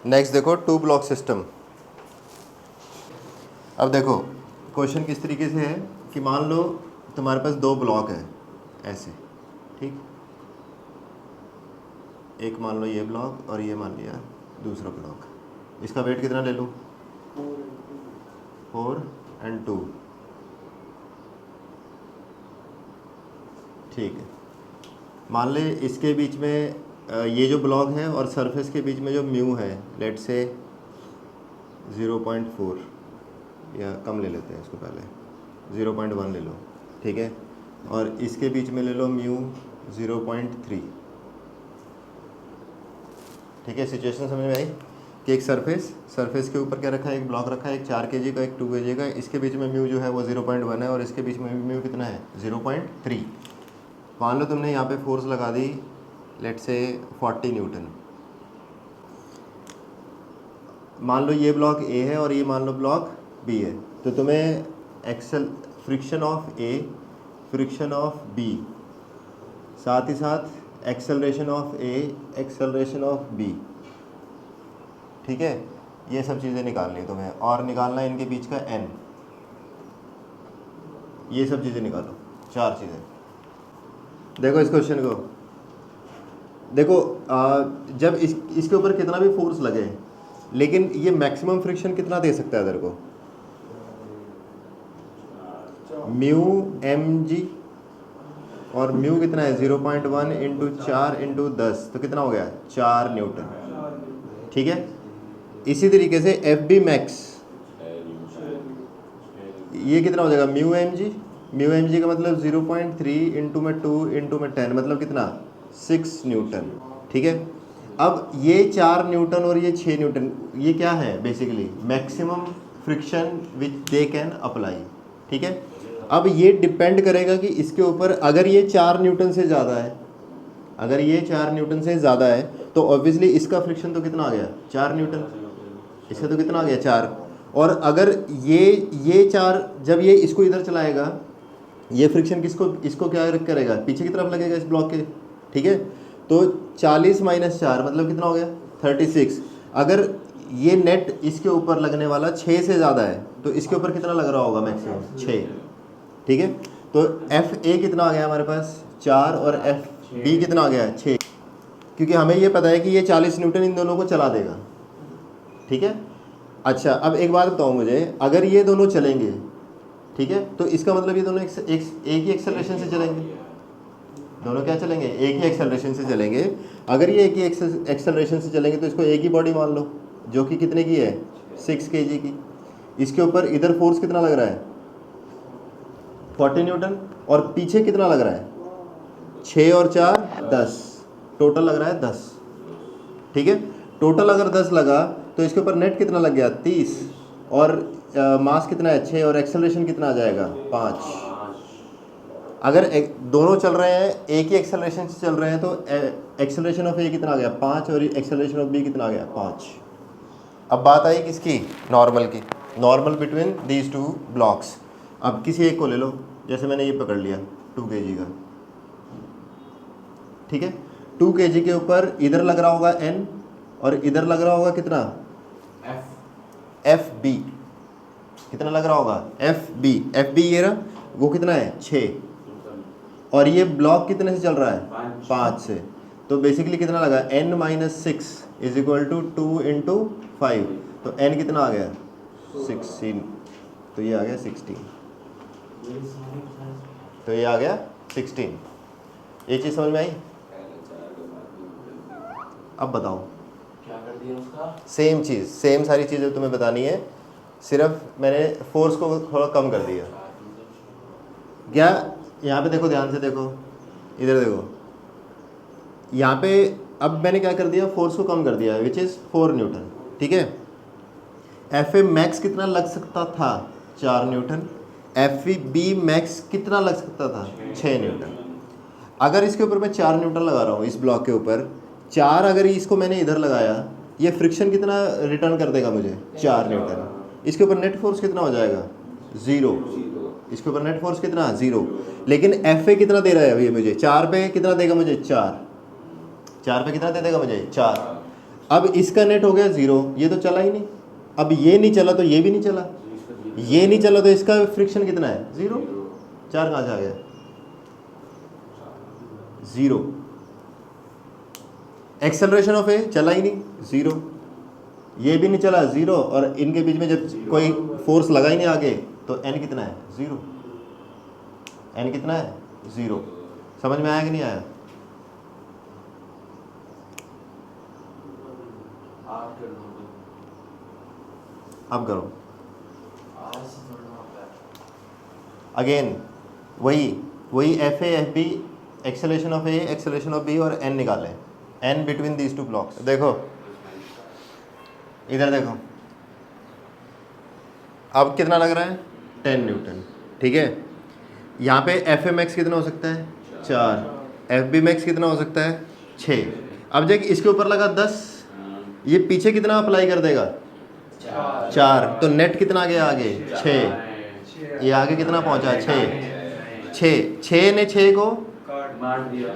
Next देखो to block system. अब देखो क्वेश्चन किस तरीके से है कि मान लो तुम्हारे पास दो ब्लॉक है ऐसे, ठीक, एक मान लो ये ब्लॉक और ये मान लिया दूसरा ब्लॉक। इसका वेट कितना ले लूँ? 4 और 2, ठीक है। मान ले इसके बीच में ये जो ब्लॉक है और सरफेस के बीच में जो म्यू है, लेट से 0.4 या कम ले लेते हैं इसको, पहले 0.1 ले लो, ठीक है। और इसके बीच में ले लो म्यू 0.3, ठीक है। सिचुएशन समझ में आई कि एक सरफेस के ऊपर क्या रखा है, एक ब्लॉक रखा है, एक 4 kg का, एक 2 kg का। इसके बीच में म्यू जो है वो 0.1 है और इसके बीच में म्यू कितना है, 0.3। मान लो तुमने यहाँ पे फोर्स लगा दी लेट से 40 न्यूटन। मान लो ये ब्लॉक ए है और ये मान लो ब्लॉक बी है, तो तुम्हें friction of A, friction of B, साथ ही साथ acceleration of A, acceleration of B, ठीक है। ये सब चीज़ें निकालनी है तुम्हें और निकालना है इनके बीच का एन। ये सब चीज़ें निकालो, 4 चीज़ें। देखो इस क्वेश्चन को देखो, जब इसके ऊपर कितना भी फोर्स लगे, लेकिन ये मैक्सिमम फ्रिक्शन कितना दे सकता है इधर को, म्यू एम जी, और म्यू कितना है 0.1 इंटू 4 इंटू 10, तो कितना हो गया 4 न्यूटन, ठीक है। इसी तरीके से एफ बी मैक्स ये कितना हो जाएगा, म्यू एम जी का मतलब 0.3 इंटू में 2 इंटू में 10, मतलब कितना 6 न्यूटन, ठीक है। अब ये 4 न्यूटन और ये 6 न्यूटन, ये क्या है basically maximum friction which they can apply, ठीक है। अब ये डिपेंड करेगा कि इसके ऊपर अगर ये 4 न्यूटन से ज़्यादा है, अगर ये 4 न्यूटन से ज़्यादा है तो ऑब्वियसली इसका फ्रिक्शन तो कितना आ गया 4 न्यूटन, इसका तो कितना आ गया 4। और अगर ये 4 जब ये इसको इधर चलाएगा, ये फ्रिक्शन इसको क्या करेगा, पीछे की तरफ लगेगा इस ब्लॉक के, ठीक है। तो 40 माइनस 4 मतलब कितना हो गया 36। अगर ये नेट इसके ऊपर लगने वाला 6 से ज़्यादा है तो इसके ऊपर कितना लग रहा होगा मैक्सिमम 6, ठीक है। तो एफ ए कितना आ गया हमारे पास 4 और एफ बी कितना आ गया 6, क्योंकि हमें ये पता है कि ये 40 न्यूटन इन दोनों को चला देगा, ठीक है। अच्छा अब एक बात बताओ मुझे, अगर ये दोनों चलेंगे, ठीक है, तो इसका मतलब ये दोनों एक ही एक्सेलरेशन से चलेंगे, दोनों क्या चलेंगे, एक ही एक्सेलरेशन से चलेंगे। अगर ये एक ही एक्सेलरेशन से चलेंगे तो इसको एक ही बॉडी मान लो जो कि कितने की है 6 kg की। इसके ऊपर इधर फोर्स कितना लग रहा है 40 न्यूटन और पीछे कितना लग रहा है 6 और 4 10, टोटल लग रहा है 10, ठीक है। टोटल अगर 10 लगा तो इसके ऊपर नेट कितना लग गया 30 और मास कितना है 6 और एक्सेलरेशन कितना आ जाएगा 5। अगर दोनों चल रहे हैं एक ही एक्सेलरेशन से चल रहे हैं तो एक्सेलरेशन ऑफ ए कितना आ गया 5 और एक्सेलरेशन ऑफ बी कितना आ गया 5। अब बात आई किसकी, नॉर्मल की, normal between these two blocks. अब किसी एक को ले लो, जैसे मैंने ये पकड़ लिया 2 kg का, ठीक है। 2 kg के ऊपर इधर लग रहा होगा n और इधर लग रहा होगा कितना एफ बी, कितना लग रहा होगा एफ बी ये रहा, वो कितना है 6 और ये ब्लॉक कितने से चल रहा है 5 से, तो बेसिकली कितना लगा n minus 6 is equal to 2 into 5, तो n कितना आ गया 16, तो ये आ गया 16, तो ये आ गया 16। ये चीज़ समझ में आई। अब बताओ क्या कर दिया उसका, सेम चीज़, सेम सारी चीज़ें तुम्हें बतानी है, सिर्फ मैंने फोर्स को थोड़ा कम कर दिया। क्या यहाँ पे देखो, ध्यान से देखो, इधर देखो, यहाँ पे अब मैंने क्या कर दिया फोर्स को कम कर दिया विच इज़ 4 न्यूटन, ठीक है। एफ ए मैक्स कितना लग सकता था 4 न्यूटन, एफ बी मैक्स कितना लग सकता था 6 न्यूटन। अगर इसके ऊपर मैं 4 न्यूटन लगा रहा हूँ इस ब्लॉक के ऊपर 4, अगर इसको मैंने इधर लगाया, ये फ्रिक्शन कितना रिटर्न कर देगा मुझे 4 न्यूटन। इसके ऊपर नेट फोर्स कितना हो जाएगा 0, इसके ऊपर नेट फोर्स कितना 0, लेकिन एफ ए कितना दे रहा है अभी मुझे 4 पे कितना देगा मुझे 4 पे कितना दे देगा मुझे 4। अब इसका नेट हो गया 0, ये तो चला ही नहीं। अब ये नहीं चला तो ये भी नहीं चला, ये नहीं चला तो इसका फ्रिक्शन कितना है 0। 4 कहाँ से आ गया 0। एक्सेलरेशन ऑफ ए चला ही नहीं 0, ये भी नहीं चला 0, और इनके बीच में जब कोई फोर्स लगा ही नहीं आगे तो एन कितना है 0। एन कितना है 0। समझ में आया कि नहीं आया? आप कर दो। अब करो आज से थोड़ा होता है। अगेन वही F A F B, acceleration of A acceleration of B, और एन निकालें, N between these two blocks. देखो इधर देखो, अब कितना लग रहा है 10 न्यूटन, ठीक है। यहाँ पे एफ ए मैक्स कितना हो सकता है 4, एफ बी मैक्स कितना हो सकता है 6। अब देख इसके ऊपर लगा 10, ये पीछे कितना अप्लाई कर देगा 4, तो नेट कितना गया आगे 6, ये आगे कितना पहुंचा 6 ने 6 को मार दिया।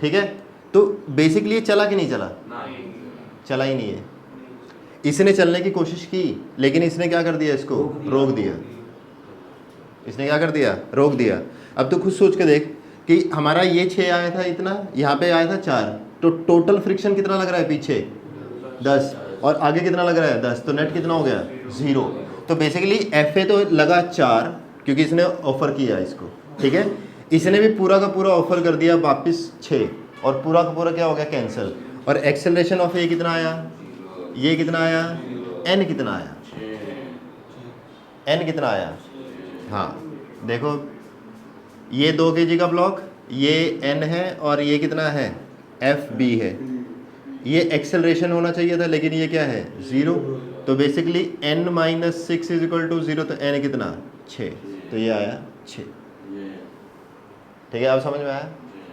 ठीक है। तो बेसिकली ये चला कि नहीं चला? चला ही नहीं है। इसने चलने की कोशिश की लेकिन इसने क्या कर दिया, इसको रोक दिया। इसने क्या कर दिया, रोक दिया। अब तो खुद सोच के देख कि हमारा ये 6 आया था इतना, यहाँ पे आया था 4, तो टोटल फ्रिक्शन कितना लग रहा है पीछे 10, और आगे कितना लग रहा है 10, तो नेट कितना हो गया 0। तो बेसिकली एफ ए तो लगा 4 क्योंकि इसने ऑफर किया इसको, ठीक है। इसने भी पूरा का पूरा ऑफर कर दिया वापस 6, और पूरा का पूरा क्या हो गया कैंसिल। और एक्सेलरेशन ऑफ ए कितना आया, ये कितना आया, एन कितना आया, एन कितना आया। हाँ देखो ये 2 kg का ब्लॉक, ये एन है, और ये कितना है एफ बी है। ये एक्सेलरेशन होना चाहिए था लेकिन ये क्या है 0। तो बेसिकली n - 6 = 0, तो n कितना 6, तो ये आया 6। ठीक है, अब समझ में आया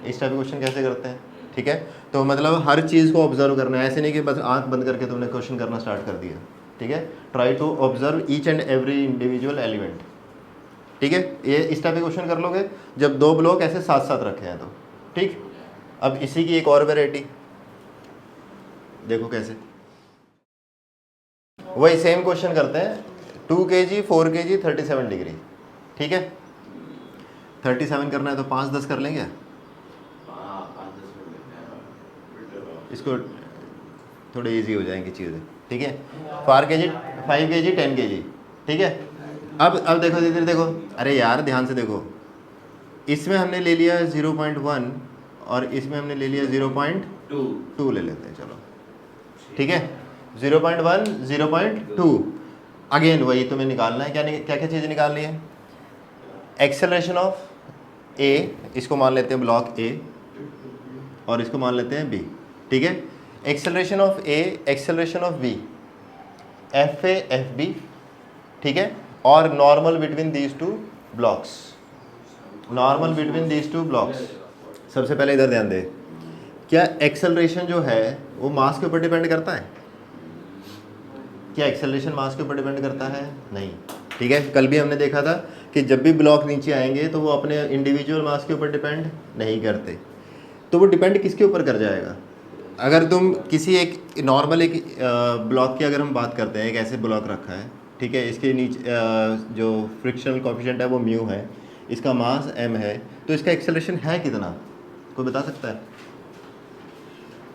इस टाइप के क्वेश्चन कैसे करते हैं, ठीक है। तो मतलब हर चीज़ को ऑब्जर्व करना है, ऐसे नहीं कि बस आंख बंद करके तुमने क्वेश्चन करना स्टार्ट कर दिया, ठीक है। Try to observe each and every individual element, ठीक है। ये इस टाइप के क्वेश्चन कर लोगे जब 2 ब्लॉक ऐसे साथ साथ रखे हैं तो, ठीक। अब इसी की एक और वेराइटी देखो कैसे, वही सेम क्वेश्चन करते हैं। 2 kg 4 kg 37 डिग्री, ठीक है। 37 करना है तो 5-10 कर लेंगे इसको, थोड़े इजी हो जाएंगी चीज़ें, ठीक है। 5 kg 10 kg, ठीक है। अब देखो धीरे धीरे देखो, अरे यार ध्यान से देखो, इसमें हमने ले लिया 0.1 और इसमें हमने ले लिया 0.2 ले लेते हैं, चलो ठीक है। 0.1 0.2, अगेन वही तुम्हें निकालना है। क्या क्या चीज़ें निकालनी है, एक्सेलरेशन ऑफ ए, इसको मान लेते हैं ब्लॉक ए, और इसको मान लेते हैं बी, ठीक है। Acceleration of A acceleration of B, F A F B, ठीक है। और normal between these two blocks, normal between these two blocks. सबसे पहले इधर ध्यान दे, क्या एक्सेलरेशन जो है वो मास के ऊपर डिपेंड करता है? क्या एक्सेलरेशन मास के ऊपर डिपेंड करता है? नहीं, ठीक है। कल भी हमने देखा था कि जब भी ब्लॉक नीचे आएंगे तो वो अपने इंडिविजुअल मास के ऊपर डिपेंड नहीं करते। तो वो डिपेंड किसके ऊपर कर जाएगा? अगर तुम किसी एक नॉर्मल एक ब्लॉक की अगर हम बात करते हैं, एक ऐसे ब्लॉक रखा है, ठीक है, इसके नीचे जो फ्रिक्शनल कोएफिशिएंट है वो म्यू है, इसका मास m है, तो इसका एक्सेलरेशन है कितना, कोई बता सकता है?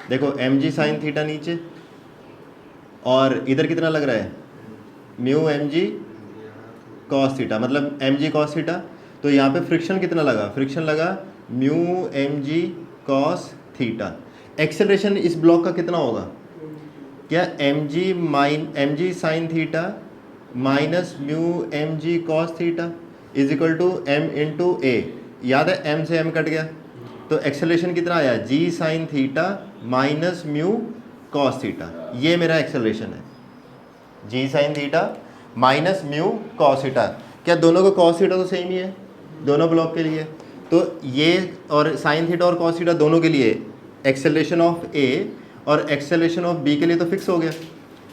देखो mg sin थीटा नीचे, और इधर कितना लग रहा है म्यू mg cos थीटा, मतलब mg cos थीटा। तो यहाँ पे फ्रिक्शन कितना लगा, फ्रिक्शन लगा mu mg cos theta. Acceleration इस ब्लॉक का कितना होगा, क्या mg sin theta minus mu mg cos theta is equal to m into a. याद है m से m कट गया, तो एक्सेलरेशन कितना आया g sin theta minus mu cos theta. ये मेरा एक्सेलरेशन है, g sin theta minus mu cos theta. क्या दोनों का cos थीटा तो सेम ही है दोनों ब्लॉक के लिए? तो ये और sin थीटा और cos थीटा दोनों के लिए एक्सेलरेशन ऑफ a और एक्सेलरेशन ऑफ b के लिए तो फिक्स हो गया।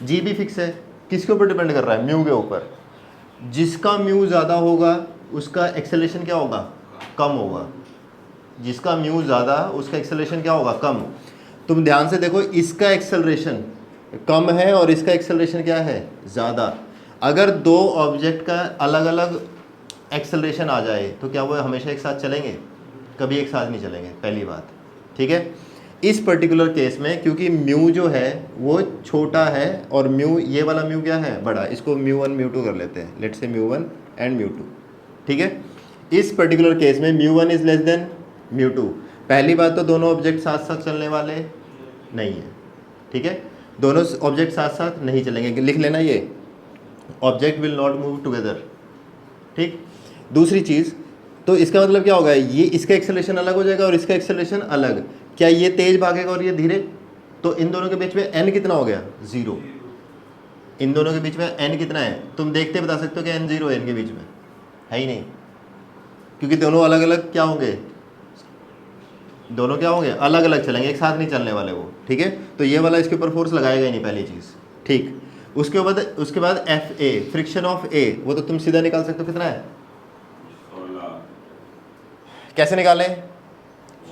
g भी फिक्स है, किसके ऊपर डिपेंड कर रहा है? म्यू के ऊपर। जिसका म्यू ज़्यादा होगा उसका एक्सेलरेशन क्या होगा, कम होगा। जिसका म्यू ज़्यादा उसका एक्सेलरेशन क्या होगा, कम। तुम ध्यान से देखो, इसका एक्सेलरेशन कम है और इसका एक्सेलरेशन क्या है, ज़्यादा। अगर दो ऑब्जेक्ट का अलग अलग एक्सेलरेशन आ जाए तो क्या वो हमेशा एक साथ चलेंगे, कभी एक साथ नहीं चलेंगे, पहली बात। ठीक है, इस पर्टिकुलर केस में क्योंकि म्यू जो है वो छोटा है और म्यू, ये वाला म्यू क्या है, बड़ा, इसको μ1 μ2 कर लेते हैं, लेट्स से μ1 एंड μ2। ठीक है, इस पर्टिकुलर केस में μ1 इज़ लेस देन μ2। पहली बात तो दोनों ऑब्जेक्ट साथ साथ चलने वाले नहीं है। ठीक है, दोनों ऑब्जेक्ट साथ साथ नहीं चलेंगे, लिख लेना ये, object will not move together. ठीक, दूसरी चीज़, तो इसका मतलब क्या होगा, ये इसका एक्सेलरेशन अलग हो जाएगा और इसका एक्सेलरेशन अलग। क्या ये तेज भागेगा और ये धीरे, तो इन दोनों के बीच में n कितना हो गया, 0। इन दोनों के बीच में n कितना है, तुम देखते बता सकते हो कि n 0 है इनके बीच में, है ही नहीं, क्योंकि दोनों अलग अलग क्या होंगे, दोनों क्या होंगे, अलग अलग चलेंगे, एक साथ नहीं चलने वाले वो। ठीक है, तो ये वाला इसके ऊपर फोर्स लगाएगा ही नहीं, पहली चीज़। ठीक, उसके बाद एफ ए, फ्रिक्शन ऑफ ए, वो तो तुम सीधा निकाल सकते हो, कितना है, कैसे निकालें,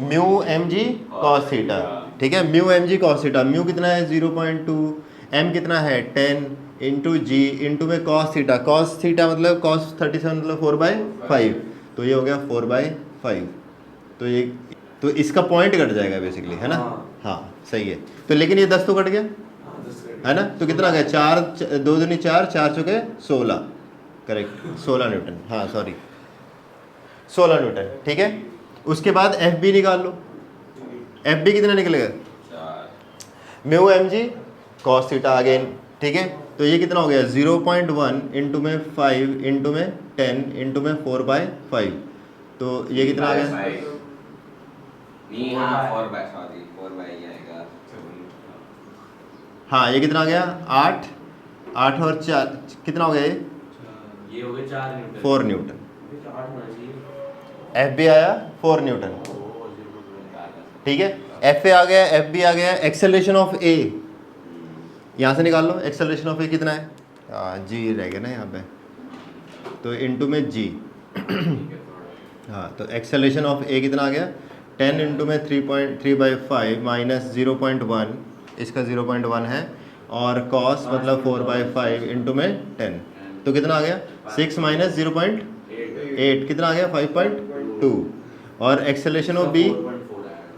mu M G cos theta. ठीक है, mu M G cos theta, mu कितना है 0.2, एम कितना है 10 इंटू जी इंटू में कॉस थीटा मतलब कॉस 37 मतलब 4/5, तो ये हो गया 4/5। तो ये, तो इसका पॉइंट कट जाएगा बेसिकली, है ना। हाँ सही है, तो लेकिन ये 10 तो कट गया, है ना, तो कितना गया, 4 2 दूनी 4, 4 चुके 16, करेक्ट, 16 न्यूटन, हाँ सॉरी 16 न्यूटन। ठीक है, उसके बाद एफ बी निकाल लो, एफ बी कितना निकलेगा, mu M G cos theta again. ठीक है, तो ये कितना हो गया 0.1 इंटू में 5 इंटू में 10 इंटू में 4/5, तो ये कितना आ गया, नहीं हाँ 4/, ही आएगा। हाँ ये कितना आ गया 8 8 और 4 कितना हो गया, ये हो गए 4 न्यूटन, 4 न्यूटन। 8 होना चाहिए। एफ बी आया 4 न्यूटन। ठीक है, एफ ए आ गया, एफ बी आ गया, एक्सेलरेशन ऑफ ए यहाँ से निकाल लो, एक्सेलरेशन ऑफ ए कितना है, जी रह गया ना यहाँ पे, तो इंटू में जी। हाँ, तो एक्सेलरेशन ऑफ ए कितना आ गया 10 इंटू में 3/5 माइनस 0.1, इसका 0.1 है, और कॉस मतलब 4/5 इंटू में 10, तो कितना आ गया 6 माइनस 0.8 कितना आ गया 5.2, और एक्सेलरेशन ऑफ बी,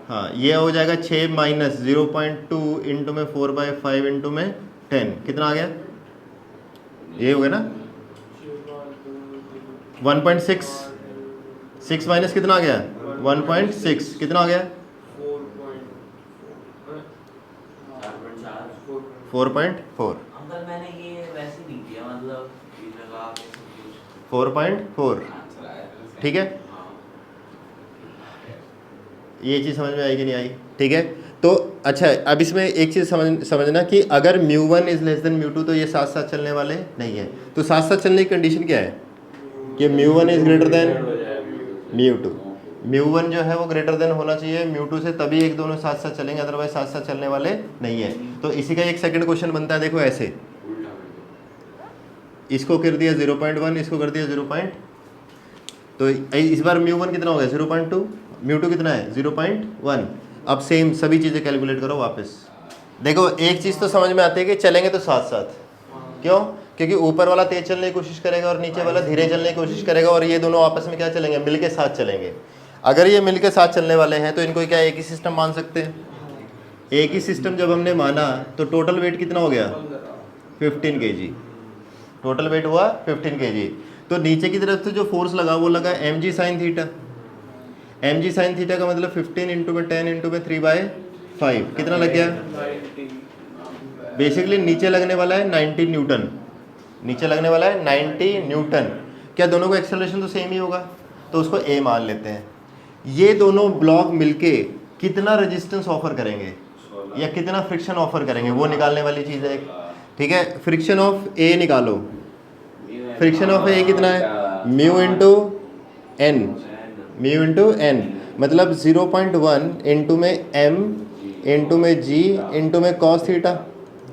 हाँ ये हो जाएगा 6 माइनस 0.2 इंटू में 4/5 इंटू में 10 कितना आ गया, ये हो गया ना 1.6, 6 माइनस कितना आ गया 1.6 कितना आ गया 4.4, अंकल मैंने ये वैसे नहीं किया, मतलब ये लगा के सब कुछ 4.4। ठीक है, ये चीज़ समझ में आई कि नहीं आई। ठीक है, तो अच्छा अब इसमें एक चीज़ समझना कि अगर μ1 इज़ लेस देन μ2 तो ये साथ साथ चलने वाले नहीं है, तो साथ साथ चलने की कंडीशन क्या है कि μ1 इज़ ग्रेटर देन μ2, μ1 जो है वो ग्रेटर देन होना चाहिए μ2 से, तभी एक दोनों साथ साथ चलेंगे, अदरवाइज साथ साथ चलने वाले नहीं है। तो इसी का एक सेकंड क्वेश्चन बनता है, देखो ऐसे, इसको कर दिया 0.1, इसको कर दिया 0. तो इस बार μ1 कितना हो गया 0.2, μ2 कितना है 0.1। अब सेम सभी चीज़ें कैलकुलेट करो वापस। देखो एक चीज़ तो समझ में आती है कि चलेंगे तो साथ साथ, क्यों, क्योंकि ऊपर वाला तेज चलने की कोशिश करेगा और नीचे वाला धीरे चलने की कोशिश करेगा, और ये दोनों आपस में क्या चलेंगे, मिलके साथ चलेंगे। अगर ये मिलके साथ चलने वाले हैं तो इनको क्या एक ही सिस्टम मान सकते हैं। एक ही सिस्टम जब हमने माना तो टोटल वेट कितना हो गया 15 kg, टोटल वेट हुआ 15 kg। तो नीचे की तरफ से जो फोर्स लगा वो लगा mg sin theta, mg sin theta का मतलब 15 इंटू में 10 इंटू में 3/5 कितना लग गया, बेसिकली नीचे लगने वाला है 90 न्यूटन, नीचे लगने वाला है 90 न्यूटन। क्या दोनों को एक्सेलरेशन तो सेम ही होगा, तो उसको a मान लेते हैं। ये दोनों ब्लॉक मिलके कितना रेजिस्टेंस ऑफर करेंगे या कितना फ्रिक्शन ऑफर करेंगे वो निकालने वाली चीज़ है। ठीक है, फ्रिक्शन ऑफ a निकालो, फ्रिक्शन ऑफ a कितना है म्यू इंटू एन, मतलब 0.1 इंटू में m इंटू में g इंटू में कॉस थीटा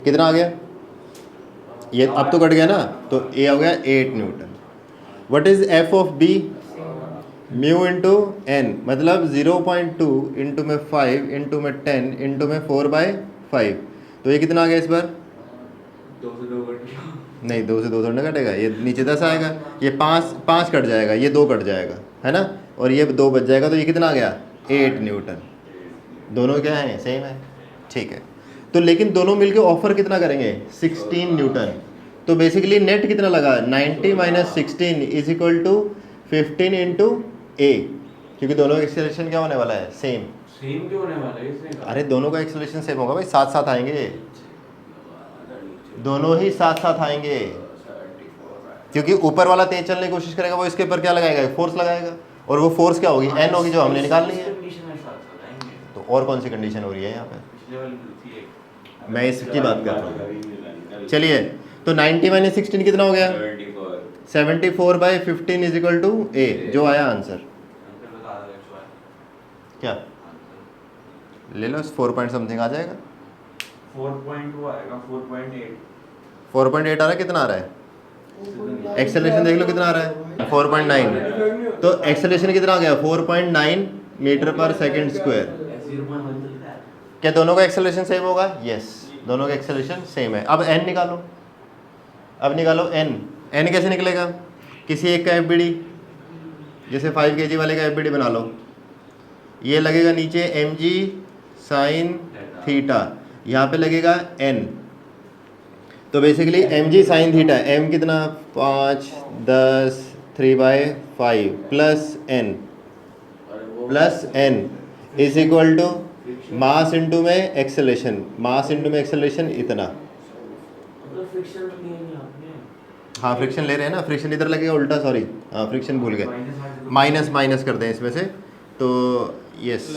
कितना आ गया, ये अब तो कट गया ना, तो a हो गया 8 newton. What is f of b, mu into N, मतलब 0.2 इंटू में 5 इंटू में 10 इंटू में 4/5, तो ये कितना आ गया इस बार 2 से 2 कट गया। नहीं 2 से 2 थोड़ा ना कटेगा, ये नीचे 10 आएगा, ये 5 कट जाएगा, ये 2 कट जाएगा, है ना, और ये 2 बच जाएगा, तो ये कितना आ गया 8 न्यूटन। दोनों क्या हैं, सेम है, ठीक है। तो लेकिन दोनों मिलके ऑफर कितना करेंगे 16 न्यूटन। तो बेसिकली नेट कितना लगा 90 - 16 इज इक्वल टू 15 इंटू ए, क्योंकि दोनों का एक्सेलरेशन क्या होने वाला है सेम। सेम क्यों होने वाला है इसने कहा? अरे दोनों का एक्सेलरेशन सेम होगा भाई, साथ साथ आएंगे, दोनों ही साथ साथ आएंगे, क्योंकि ऊपर वाला तेज चलने की कोशिश करेगा, वो इसके ऊपर क्या लगाएगा, फोर्स लगाएगा, और वो फोर्स क्या होगी एन होगी, जो हमने निकाल ली है। कंडीशन है साथ आएंगे। तो और कौन सी कंडीशन हो रही है यहाँ पे, पिछले वाली थी एक। मैं इसकी बात कर रहा हूँ। चलिए, तो 90 - 16 कितना हो गया 74 बाई 15 इज इक्वल टू ए, जो आया आंसर। आंसर बता दो एक बार। क्या आंसर ले लो, 4 पॉइंट समथिंग आ जाएगा, 4.2 आएगा, 4.8। 4.8 आ रहा है, कितना आ रहा है एक्सेलरेशन देख लो कितना आ रहा है 4.9, तो एक्सेलरेशन कितना आ गया 4.9 मीटर पर सेकंड स्क्वायर। ऐसे 0.1 चलता है। क्या दोनों का एक्सेलरेशन सेम होगा, यस दोनों का एक्सेलरेशन सेम है। अब एन निकालो, अब निकालो एन, एन कैसे निकलेगा, किसी एक का एफ जैसे 5 kg वाले का एफ बना लो, ये लगेगा नीचे mg साइन थीटा, यहाँ पे लगेगा n, तो basically mg sine theta, m कितना 5 10 3/5 plus n is equal to mass into में एक्सेलरेशन, मास इंटू में एक्सेलरेशन इतना। मतलब फ्रिक्शन नहीं है आपने। हाँ फ्रिक्शन ले रहे हैं ना, फ्रिक्शन इधर लगेगा उल्टा, सॉरी हाँ फ्रिक्शन भूल गए, माइनस करते हैं इसमें से, तो यस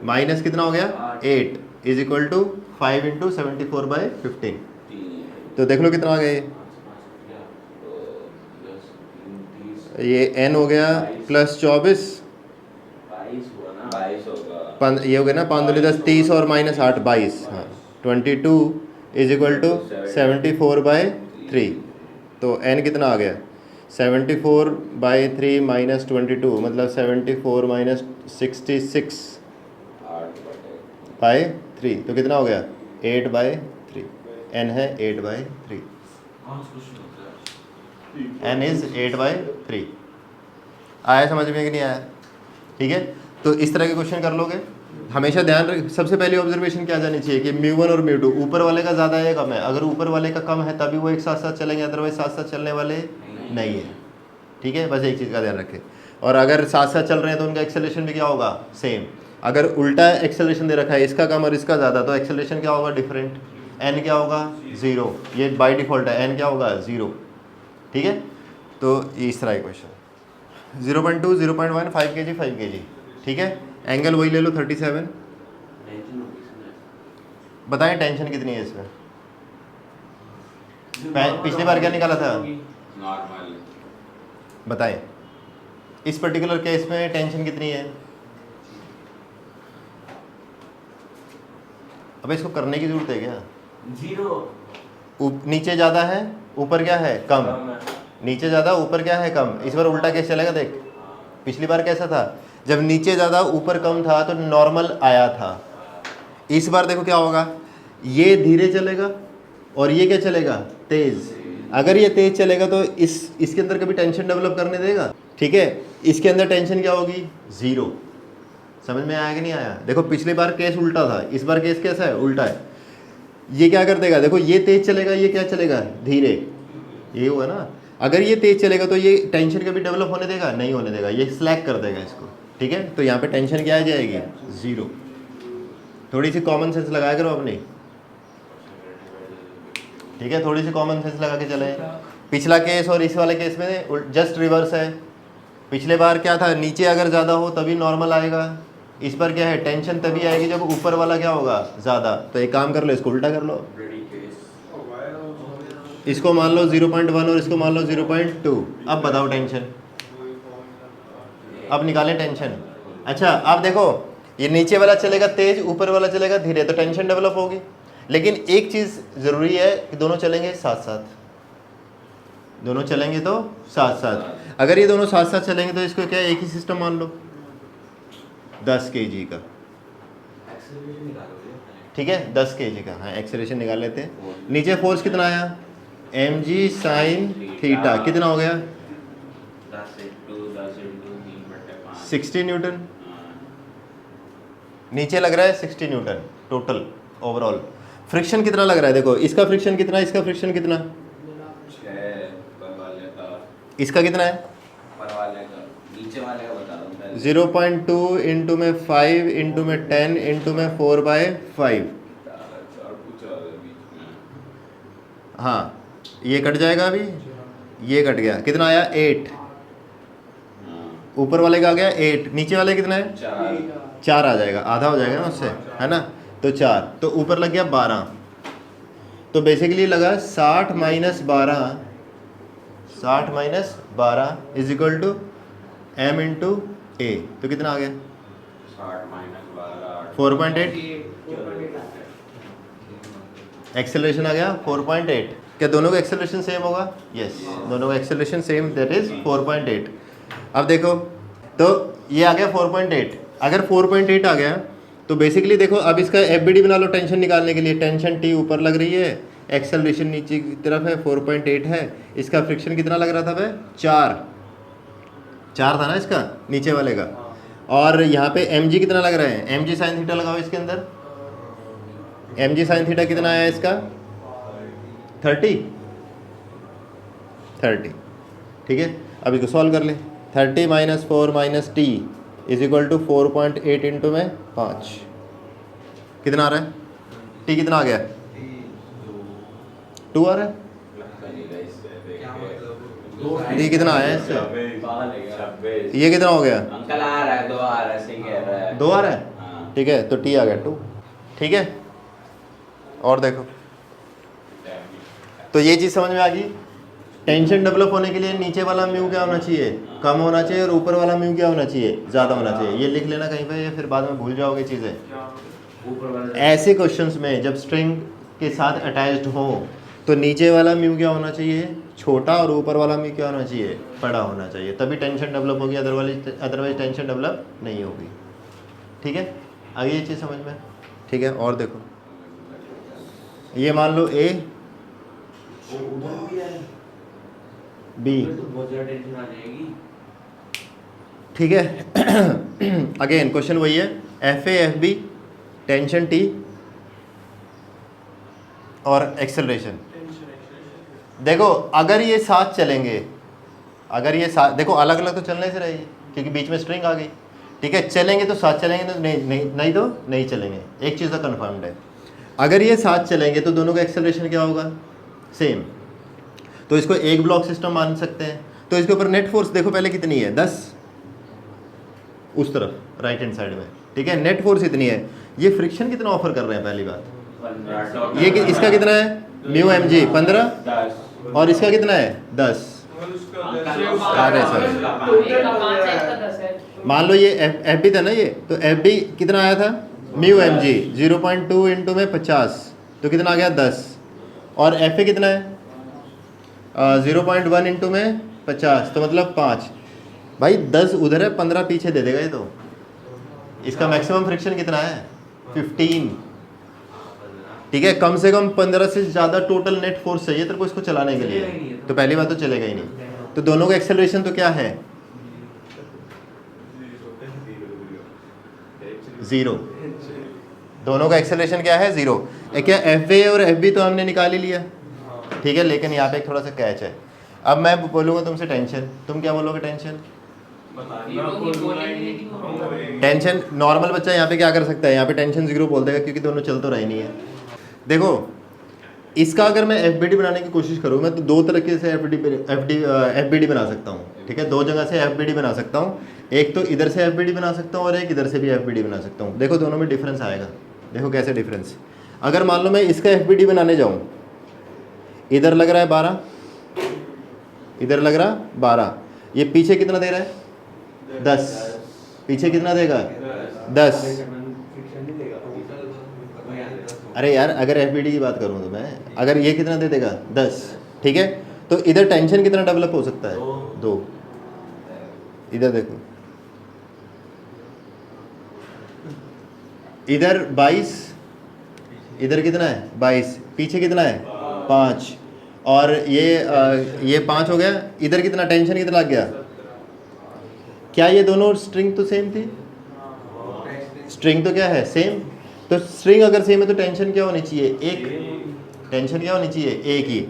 माइनस कितना हो गया 8 इज इक्वल टू 5 इंटू 74/15, तो देख लो कितना आ गया ये n हो गया प्लस 24 22 होगा, ये हो गया ना 5 दूनी 10 30 और माइनस 8 22, हाँ 22 इज इक्वल टू 74/3, तो n कितना आ गया 74/3 माइनस 22, मतलब 74 माइनस 66 बाई 3, तो कितना हो गया 8/3, n है 8/3, कौन सा क्वेश्चन होता है? n is 8/3। आया समझ में कि नहीं आया, ठीक है। तो इस तरह के क्वेश्चन कर लोगे, हमेशा ध्यान रख, सबसे पहले ऑब्जर्वेशन क्या जानी चाहिए कि μ1 और μ2 ऊपर वाले का ज़्यादा है या कम है, अगर ऊपर वाले का कम है तभी वो एक साथ साथ चलेंगे, अदरवाइज साथ साथ चलने वाले नहीं है, ठीक है। बस एक चीज़ का ध्यान रखें, और अगर साथ साथ चल रहे हैं तो उनका एक्सेलरेशन भी क्या होगा सेम। अगर उल्टा एक्सेलरेशन दे रखा है, इसका कम और इसका ज़्यादा, तो एक्सेलरेशन क्या होगा डिफरेंट, n क्या होगा 0, ये बाय डिफ़ॉल्ट है, n क्या होगा 0, ठीक है। तो इस तरह के क्वेश्चन 0.2 0.1 5 kg 5 kg, ठीक है। एंगल वही ले लो 37, टेंशन होगी इसमें। बताएं टेंशन कितनी है इसमें, पिछली बार क्या निकाला था नॉर्मल बताएं, इस पर्टिकुलर केस में टेंशन कितनी है। अब इसको करने की जरूरत है क्या, 0 नीचे ज़्यादा है ऊपर क्या है कम, कम है। नीचे ज़्यादा ऊपर क्या है कम, इस बार उल्टा केस चलेगा देख, पिछली बार कैसा था जब नीचे ज़्यादा ऊपर कम था तो नॉर्मल आया था, इस बार देखो क्या होगा, ये धीरे चलेगा और ये क्या चलेगा तेज़। अगर ये तेज़ चलेगा तो इसके अंदर कभी टेंशन डेवलप करने देगा, ठीक है। इसके अंदर टेंशन क्या होगी 0, समझ में आया कि नहीं आया। देखो पिछली बार केस उल्टा था, इस बार केस कैसा है उल्टा है, ये क्या कर देगा, देखो ये तेज़ चलेगा, ये क्या चलेगा धीरे, ये हुआ ना। अगर ये तेज़ चलेगा तो ये टेंशन कभी डेवलप होने देगा, नहीं होने देगा, ये स्लैक कर देगा इसको, ठीक है। तो यहाँ पे टेंशन क्या आ जाएगी 0। थोड़ी सी कॉमन सेंस लगाया करो अपनी, ठीक है, थोड़ी सी कॉमन सेंस लगा के चले। पिछला केस और इस वाले केस में जस्ट रिवर्स है, पिछले बार क्या था नीचे अगर ज़्यादा हो तभी नॉर्मल आएगा, इस पर क्या है टेंशन तभी आएगी जब ऊपर वाला क्या होगा ज़्यादा। तो एक काम कर लो, इसको उल्टा कर लो, इसको मान लो 0.1 और इसको मान लो 0.2। अब बताओ टेंशन, अब निकालें टेंशन। अच्छा अब देखो ये नीचे वाला चलेगा तेज, ऊपर वाला चलेगा धीरे, तो टेंशन डेवलप होगी। लेकिन एक चीज़ ज़रूरी है कि दोनों चलेंगे साथ साथ, दोनों चलेंगे तो साथ साथ। अगर ये दोनों साथ साथ चलेंगे तो इसको क्या एक ही सिस्टम मान लो 10 kg का। एक्सेलरेशन निकालोगे ठीक है 10 kg का। हाँ एक्सेलरेशन निकाल लेते हैं। नीचे फोर्स कितना आया mg sin थीटा कितना हो गया 60 न्यूटन। नीचे लग रहा है 60 न्यूटन टोटल ओवरऑल। फ्रिक्शन कितना लग रहा है देखो, इसका फ्रिक्शन कितना, इसका फ्रिक्शन कितना, 6 पर वाले का, इसका कितना है पर वाले का, नीचे वाले का बता दूं पहले। 0.2 इंटू में 5 इंटू में 10 इंटू में 4/5। और कुछ और है बीच में। हाँ ये कट जाएगा अभी, ये कट गया, कितना आया 8। हाँ, ऊपर वाले का आ गया 8, नीचे वाले कितना है 4 4 आ जाएगा, आधा हो जाएगा ना उससे, है ना। तो 4 तो ऊपर लग गया 12। तो बेसिकली लगा 60 minus 12, 60 minus 12 is equal to m into a. तो कितना आ गया 60 माइनस 12 4.8। एक्सेलरेशन आ गया 4.8। क्या दोनों का एक्सेलरेशन सेम होगा? यस दोनों का एक्सेलरेशन सेम, दैट इज 4.8। अब देखो तो ये आ गया 4.8। अगर 4.8 आ गया तो बेसिकली देखो अब इसका एफबीडी बना लो टेंशन निकालने के लिए। टेंशन टी ऊपर लग रही है, एक्सेलरेशन नीचे की तरफ है, 4.8 है। इसका फ्रिक्शन कितना लग रहा था भाई 4 था ना इसका नीचे वाले का। और यहाँ पे mg कितना लग रहा है, mg साइन थीटा लगाओ इसके अंदर। mg साइन थीटा कितना आया इसका 30। ठीक है अब इसको सॉल्व कर ले। 30 minus 4 minus T is equal to 4.8 into में 5 कितना आ रहा है, टी कितना आ गया 2 आ रहा है। टी कितना आया इससे, 26 ये कितना हो गया अंकल आ रहा है, 2 आ रहा है, सही कह रहा है। 2 आ रहा है। हाँ। ठीक है तो टी आ गया 2। ठीक है और देखो तो ये चीज़ समझ में आ गई। टेंशन डेवलप होने के लिए नीचे वाला म्यू क्या होना चाहिए, कम होना चाहिए, और ऊपर वाला म्यू क्या होना चाहिए, ज़्यादा होना चाहिए। ये लिख लेना कहीं पे, या फिर बाद में भूल जाओगे चीज़ें। ऊपर वाला ऐसे क्वेश्चंस में जब स्ट्रिंग के साथ अटैच्ड हो तो नीचे वाला म्यू क्या होना चाहिए छोटा, और ऊपर वाला म्यू क्या होना चाहिए बड़ा होना चाहिए, तभी टेंशन डेवलप होगी, अदरवाइज टेंशन डेवलप नहीं होगी। ठीक है आगे ये चीज़ समझ में। ठीक है और देखो ये मान लो ए उधर भी है, बी, तो बहुत ज़्यादा टेंशन आ जाएगी। ठीक है। अगेन क्वेश्चन वही है, F A F B, tension T और एक्सेलरेशन। देखो अगर ये साथ चलेंगे, अगर ये साथ देखो अलग अलग तो चलने से रहेगी क्योंकि बीच में स्ट्रिंग आ गई। ठीक है चलेंगे तो साथ चलेंगे, तो नहीं तो नहीं चलेंगे। एक चीज़ तो कन्फर्म्ड है, अगर ये साथ चलेंगे तो दोनों का एक्सेलरेशन क्या होगा सेम। तो इसको एक ब्लॉक सिस्टम मान सकते हैं। तो इसके ऊपर नेट फोर्स देखो पहले कितनी है 10 उस तरफ राइट हैंड साइड में। ठीक है नेट फोर्स इतनी है। ये फ्रिक्शन कितना ऑफर कर रहे हैं पहली बात, 15 ये इसका कितना है म्यू एम जी 15 10 और इसका कितना है 10। मान लो ये एफ बी था ना ये, तो एफ बी कितना आया था म्यू एम जी 0.2 इंटू में 50 तो कितना आ गया 10। और एफ ए कितना है 0.1 इंटू में 50 तो मतलब 5। भाई 10 उधर है 15 पीछे दे देगा ये तो। इसका मैक्सिमम फ्रिक्शन कितना है 15। ठीक है कम से कम 15 से ज़्यादा टोटल नेट फोर्स चाहिए तेरे को इसको चलाने के लिए। तो पहली बात तो चलेगा ही नहीं। तो दोनों का एक्सेलरेशन तो क्या है 0। दोनों का एक्सेलरेशन क्या है 0। क्या एफ ए और एफ बी तो हमने निकाल ही लिया। ठीक है लेकिन यहाँ पे एक थोड़ा सा कैच है। अब मैं बोलूँगा तुमसे टेंशन, तुम क्या बोलोगे टेंशन? टेंशन नॉर्मल बच्चा यहाँ पे क्या कर सकता है, यहाँ पे टेंशन 0 बोल देगा क्योंकि दोनों चल तो रहे नहीं है। देखो इसका अगर मैं एफ बनाने की कोशिश करूँ मैं तो दो तरीके से एफ बी डी बना सकता हूँ। ठीक है दो जगह से एफ बी डी बना सकता हूँ, एक तो इधर से एफ बी डी बना सकता हूँ और एक इधर से भी एफ बी डी बना सकता हूँ। देखो दोनों में डिफरेंस आएगा। देखो कैसे डिफरेंस, अगर मान लो मैं इसका एफ बी डी बनाने जाऊँ, इधर लग रहा है 12, इधर लग रहा 12, ये पीछे कितना दे रहा है 10, पीछे कितना देगा 10। अरे यार अगर एफ बी डी की बात करूँ तो मैं, अगर ये कितना दे देगा 10। ठीक है तो इधर टेंशन कितना डेवलप हो सकता है 2। इधर देखो इधर 22 इधर कितना है 22, पीछे कितना है 5, और ये 5 हो गया, इधर कितना टेंशन कितना लग गया। क्या ये दोनों स्ट्रिंग तो सेम थी, स्ट्रिंग तो क्या है सेम, तो स्ट्रिंग अगर सेम है तो टेंशन क्या होनी चाहिए एक, टेंशन क्या होनी चाहिए एक ही।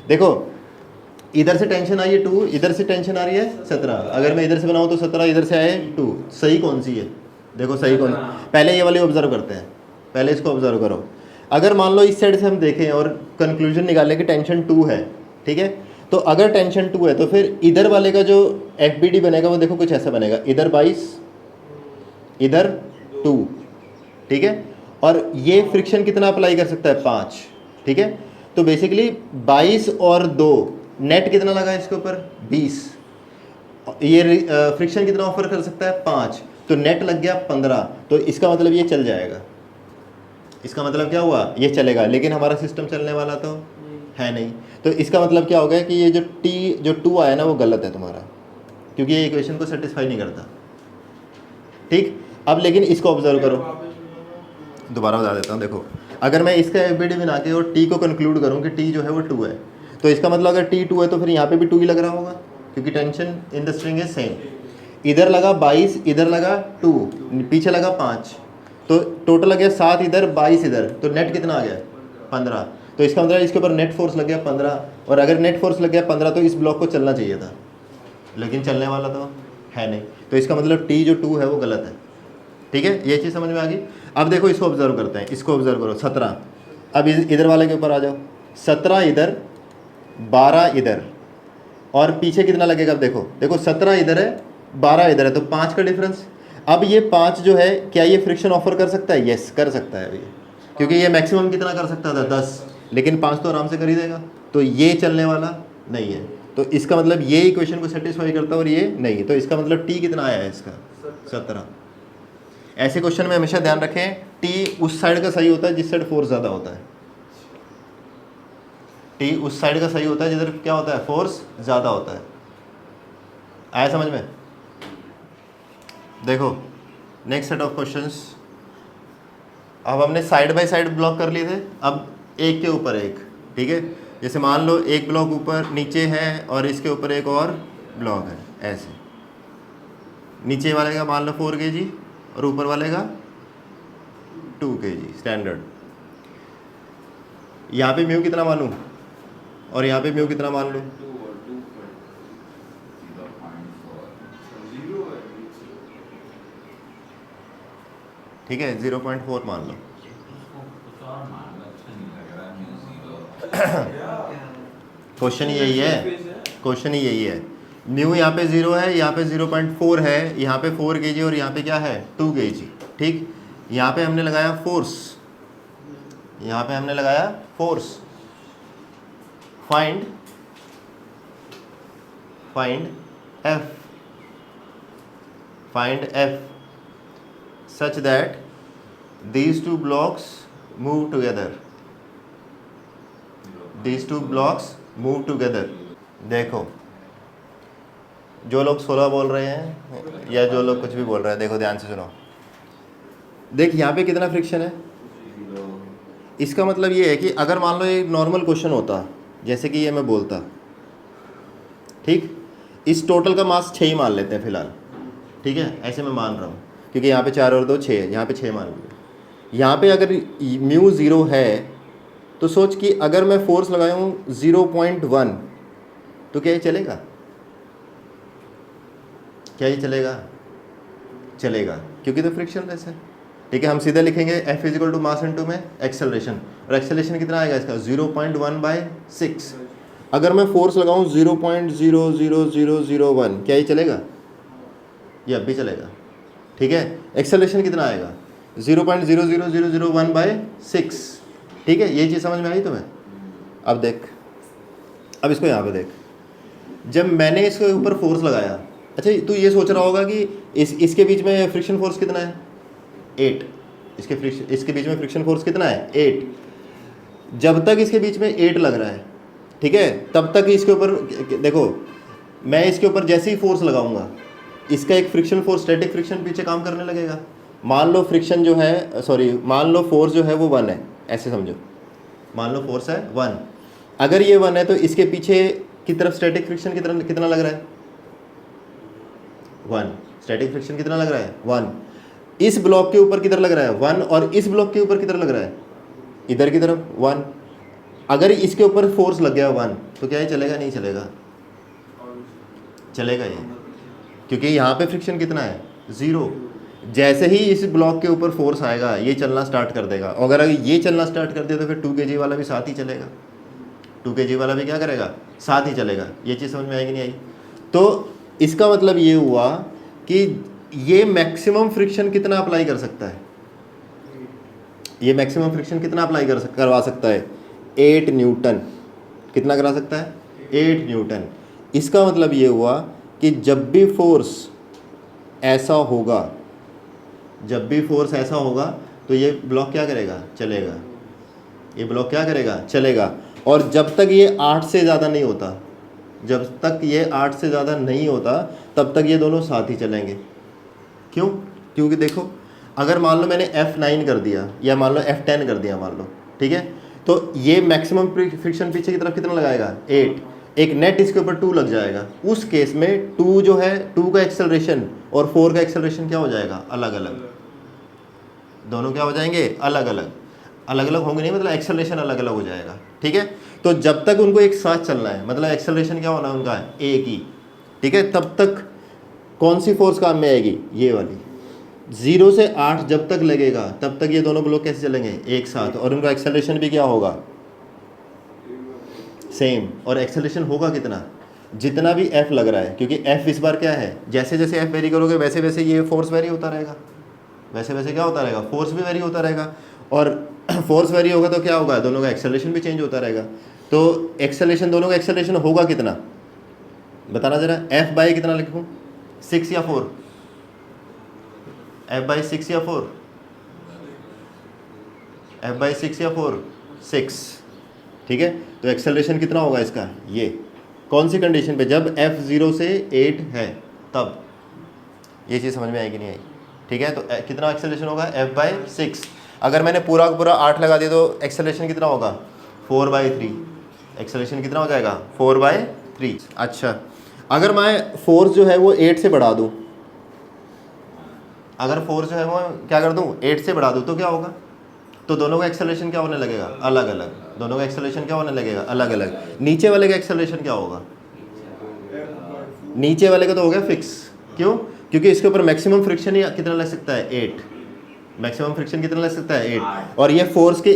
देखो इधर से टेंशन आई है 2, इधर से टेंशन आ रही है 17, अगर मैं इधर से बनाऊँ तो 17, इधर से आए 2, सही कौन सी है, देखो सही कौन, पहले ये वाली ऑब्जर्व करते हैं, पहले इसको ऑब्जर्व करो। अगर मान लो इस साइड से हम देखें और कंक्लूजन निकालें कि टेंशन 2 है, ठीक है, तो अगर टेंशन 2 है तो फिर इधर वाले का जो FBD बनेगा वो देखो कुछ ऐसा बनेगा, इधर 22 इधर 2, ठीक है, और ये फ्रिक्शन कितना अप्लाई कर सकता है 5, ठीक है, तो बेसिकली 22 और 2 नेट कितना लगा इसके ऊपर 20, ये फ्रिक्शन कितना ऑफर कर सकता है 5, तो नेट लग गया 15, तो इसका मतलब ये चल जाएगा, इसका मतलब क्या हुआ ये चलेगा, लेकिन हमारा सिस्टम चलने वाला तो है नहीं, तो इसका मतलब क्या हो गया कि ये जो 2 आया ना वो गलत है तुम्हारा, क्योंकि ये इक्वेशन को सेटिस्फाई नहीं करता, ठीक। अब लेकिन इसको ऑब्जर्व करो, दोबारा बता देता हूँ, देखो अगर मैं इसका FBD बना के और t को कंक्लूड करूँ कि t जो है वो 2 है, तो इसका मतलब अगर t 2 है तो फिर यहाँ पे भी 2 ही लग रहा होगा, क्योंकि tension in the string is same. इधर लगा 22, इधर लगा 2, पीछे लगा 5, तो टोटल लग गया 7 इधर 22 इधर, तो नेट कितना आ गया 15, तो इसका मतलब इसके ऊपर नेट फोर्स लग गया 15, और अगर नेट फोर्स लग गया 15 तो इस ब्लॉक को चलना चाहिए था, लेकिन चलने वाला तो है नहीं, तो इसका मतलब t जो 2 है वो गलत है, ठीक है, ये चीज़ समझ में आ गई। अब देखो इसको ऑब्जर्व करते हैं, इसको ऑब्जर्व करो 17, अब इधर वाले के ऊपर आ जाओ, 17 इधर 12 इधर, और पीछे कितना लगेगा, अब देखो 17 इधर है 12 इधर है, तो 5 का डिफरेंस। अब ये 5 जो है क्या ये फ्रिक्शन ऑफर कर सकता है, यस कर सकता है भैया, क्योंकि ये मैक्सिमम कितना कर सकता था 10, लेकिन 5 तो आराम से कर ही देगा, तो ये चलने वाला नहीं है, तो इसका मतलब ये इक्वेशन को सेटिस्फाई करता है और ये नहीं, तो इसका मतलब t कितना आया है इसका 17। ऐसे क्वेश्चन में हमेशा ध्यान रखें t उस साइड का सही होता है जिस साइड फोर्स ज़्यादा होता है, t उस साइड का सही होता है जिधर क्या होता है फोर्स ज़्यादा होता है, आया समझ में। देखो नेक्स्ट सेट ऑफ क्वेश्चंस, अब हमने साइड बाय साइड ब्लॉक कर लिए थे, अब एक के ऊपर एक, ठीक है, जैसे मान लो एक ब्लॉक ऊपर नीचे है और इसके ऊपर एक और ब्लॉक है, ऐसे नीचे वाले का मान लो 4 kg और ऊपर वाले का 2 kg स्टैंडर्ड। यहाँ पे म्यू कितना मानूँ और यहाँ पे म्यू कितना मान लूँ, ठीक है 0.4 मान लो। क्वेश्चन यही है, क्वेश्चन ही यही है, म्यू यहाँ पे 0 है, यहाँ पे 0.4 है, यहाँ पे 4 kg और यहाँ पे क्या है 2 kg, ठीक। यहाँ पे हमने लगाया फोर्स, यहाँ पे हमने लगाया force, find F such that these two blocks move together, देखो जो लोग 16 बोल रहे हैं या जो लोग कुछ भी बोल रहे हैं, देखो ध्यान से सुनो, देख यहाँ पे कितना फ्रिक्शन है, इसका मतलब ये है कि अगर मान लो एक नॉर्मल क्वेश्चन होता जैसे कि ये मैं बोलता, ठीक, इस टोटल का मास 6 ही मान लेते हैं फिलहाल, ठीक है, ऐसे मैं मान रहा हूँ क्योंकि यहाँ पे 4 और 2 6 है, यहाँ पे 6 मान लिया। यहाँ पे अगर म्यू 0 है तो सोच कि अगर मैं फोर्स लगाया हूँ 0.1 तो क्या ये चलेगा, क्या ये चलेगा क्योंकि तो फ्रिक्शनलेस है, ठीक है। हम सीधा लिखेंगे F is equal to mass into में एक्सेलरेशन, और एक्सेलरेशन कितना आएगा इसका 0.1/6। अगर मैं फोर्स लगाऊँ 0.00001 क्या ये चलेगा, ये अब भी चलेगा, ठीक है। एक्सेलरेशन कितना आएगा 0.00001/6, ठीक है, ये चीज़ समझ में आई तुम्हें। अब देख, अब इसको यहाँ पे देख, जब मैंने इसके ऊपर फोर्स लगाया, अच्छा तू ये सोच रहा होगा कि इसके बीच में फ्रिक्शन फोर्स कितना है 8, इसके बीच में फ्रिक्शन फोर्स कितना है 8, जब तक इसके बीच में 8 लग रहा है, ठीक है, तब तक इसके ऊपर देखो, मैं इसके ऊपर जैसे ही फोर्स लगाऊंगा इसका एक फ्रिक्शन फोर्स स्टैटिक फ्रिक्शन पीछे काम करने लगेगा। मान लो फ्रिक्शन जो है मान लो फोर्स जो है वो 1 है, ऐसे समझो, मान लो फोर्स है 1, अगर ये 1 है तो इसके पीछे की तरफ स्टैटिक फ्रिक्शन कितना लग रहा है 1, स्टैटिक फ्रिक्शन कितना लग रहा है 1, इस ब्लॉक के ऊपर किधर लग रहा है 1, और इस ब्लॉक के ऊपर किधर लग रहा है इधर की तरफ 1। अगर इसके ऊपर फोर्स लग गया 1 तो क्या ये चलेगा, नहीं चलेगा, चलेगा ये, क्योंकि यहाँ पे फ्रिक्शन कितना है 0। जैसे ही इस ब्लॉक के ऊपर फोर्स आएगा ये चलना स्टार्ट कर देगा, और अगर ये चलना स्टार्ट कर दिया तो फिर 2 kg वाला भी साथ ही चलेगा, 2 kg वाला भी क्या करेगा, साथ ही चलेगा। ये चीज़ समझ में आएगी नहीं आई? तो इसका मतलब ये हुआ कि ये मैक्सिमम फ्रिक्शन कितना अप्लाई कर सकता है, ये मैक्सिमम फ्रिक्शन कितना अप्लाई करवा सकता है 8 न्यूटन। कितना करा सकता है 8 न्यूटन। इसका मतलब ये हुआ कि जब भी फोर्स ऐसा होगा, जब भी फोर्स ऐसा होगा तो ये ब्लॉक क्या करेगा, चलेगा, ये ब्लॉक क्या करेगा, चलेगा। और जब तक ये 8 से ज़्यादा नहीं होता, जब तक ये 8 से ज़्यादा नहीं होता तब तक ये दोनों साथ ही चलेंगे। क्यों? क्योंकि देखो, अगर मान लो मैंने F9 कर दिया या मान लो F10 कर दिया मान लो, ठीक है, तो ये मैक्सिमम फ्रिक्शन पीछे की तरफ कितना लगाएगा 8, एक नेट इसके ऊपर 2 लग जाएगा। उस केस में 2 जो है 2 का एक्सेलरेशन और 4 का एक्सेलरेशन क्या हो जाएगा, अलग अलग, दोनों क्या हो जाएंगे, अलग अलग, अलग अलग होंगे नहीं, मतलब एक्सेलरेशन अलग अलग हो जाएगा, ठीक है। तो जब तक उनको एक साथ चलना है, मतलब एक्सेलरेशन क्या होना है उनका, एक ही, ठीक है, तब तक कौन सी फोर्स काम में आएगी, ये वाली। 0 से 8 जब तक लगेगा तब तक ये दोनों ब्लॉक कैसे चलेंगे, एक साथ, और उनका एक्सेलरेशन भी क्या होगा, सेम। और एक्सेलरेशन होगा कितना, जितना भी F लग रहा है, क्योंकि F इस बार क्या है, जैसे जैसे F वेरी करोगे वैसे वैसे ये फोर्स वेरी होता रहेगा, वैसे वैसे क्या होता रहेगा, फोर्स भी वेरी होता रहेगा। और फोर्स वेरी होगा तो क्या होगा, दोनों का एक्सेलरेशन भी चेंज होता रहेगा। तो एक्सेलरेशन, दोनों का एक्सेलरेशन होगा कितना, बताना ज़रा। F बाई कितना लिखूँ, 6 या 4, F बाई 6 या 4, F बाई 6 या 4, 6, ठीक है। तो एक्सेलरेशन कितना होगा इसका, ये कौन सी कंडीशन पे, जब F 0 से 8 है तब। ये चीज़ समझ में आएगी नहीं आई, ठीक है। तो कितना एक्सेलरेशन होगा, F बाई 6। अगर मैंने पूरा का पूरा 8 लगा दिया तो एक्सेलरेशन कितना होगा, 4/3। एक्सेलरेशन कितना हो जाएगा, 4/3। अच्छा, अगर मैं फोर्स जो है वो 8 से बढ़ा दूँ, अगर फोर्स जो है वो क्या कर दूँ, 8 से बढ़ा दूँ तो क्या होगा, तो दोनों का एक्सेलरेशन क्या होने लगेगा, अलग अलग, दोनों का एक्सेलरेशन क्या होने लगेगा, अलग अलग। नीचे वाले का एक्सेलरेशन क्या होगा, नीचे वाले का तो हो गया फिक्स। क्यों? क्योंकि इसके ऊपर मैक्सिमम फ्रिक्शन ही कितना लग सकता है, 8, मैक्सिमम फ्रिक्शन कितना लग सकता है, 8। और ये फोर्स के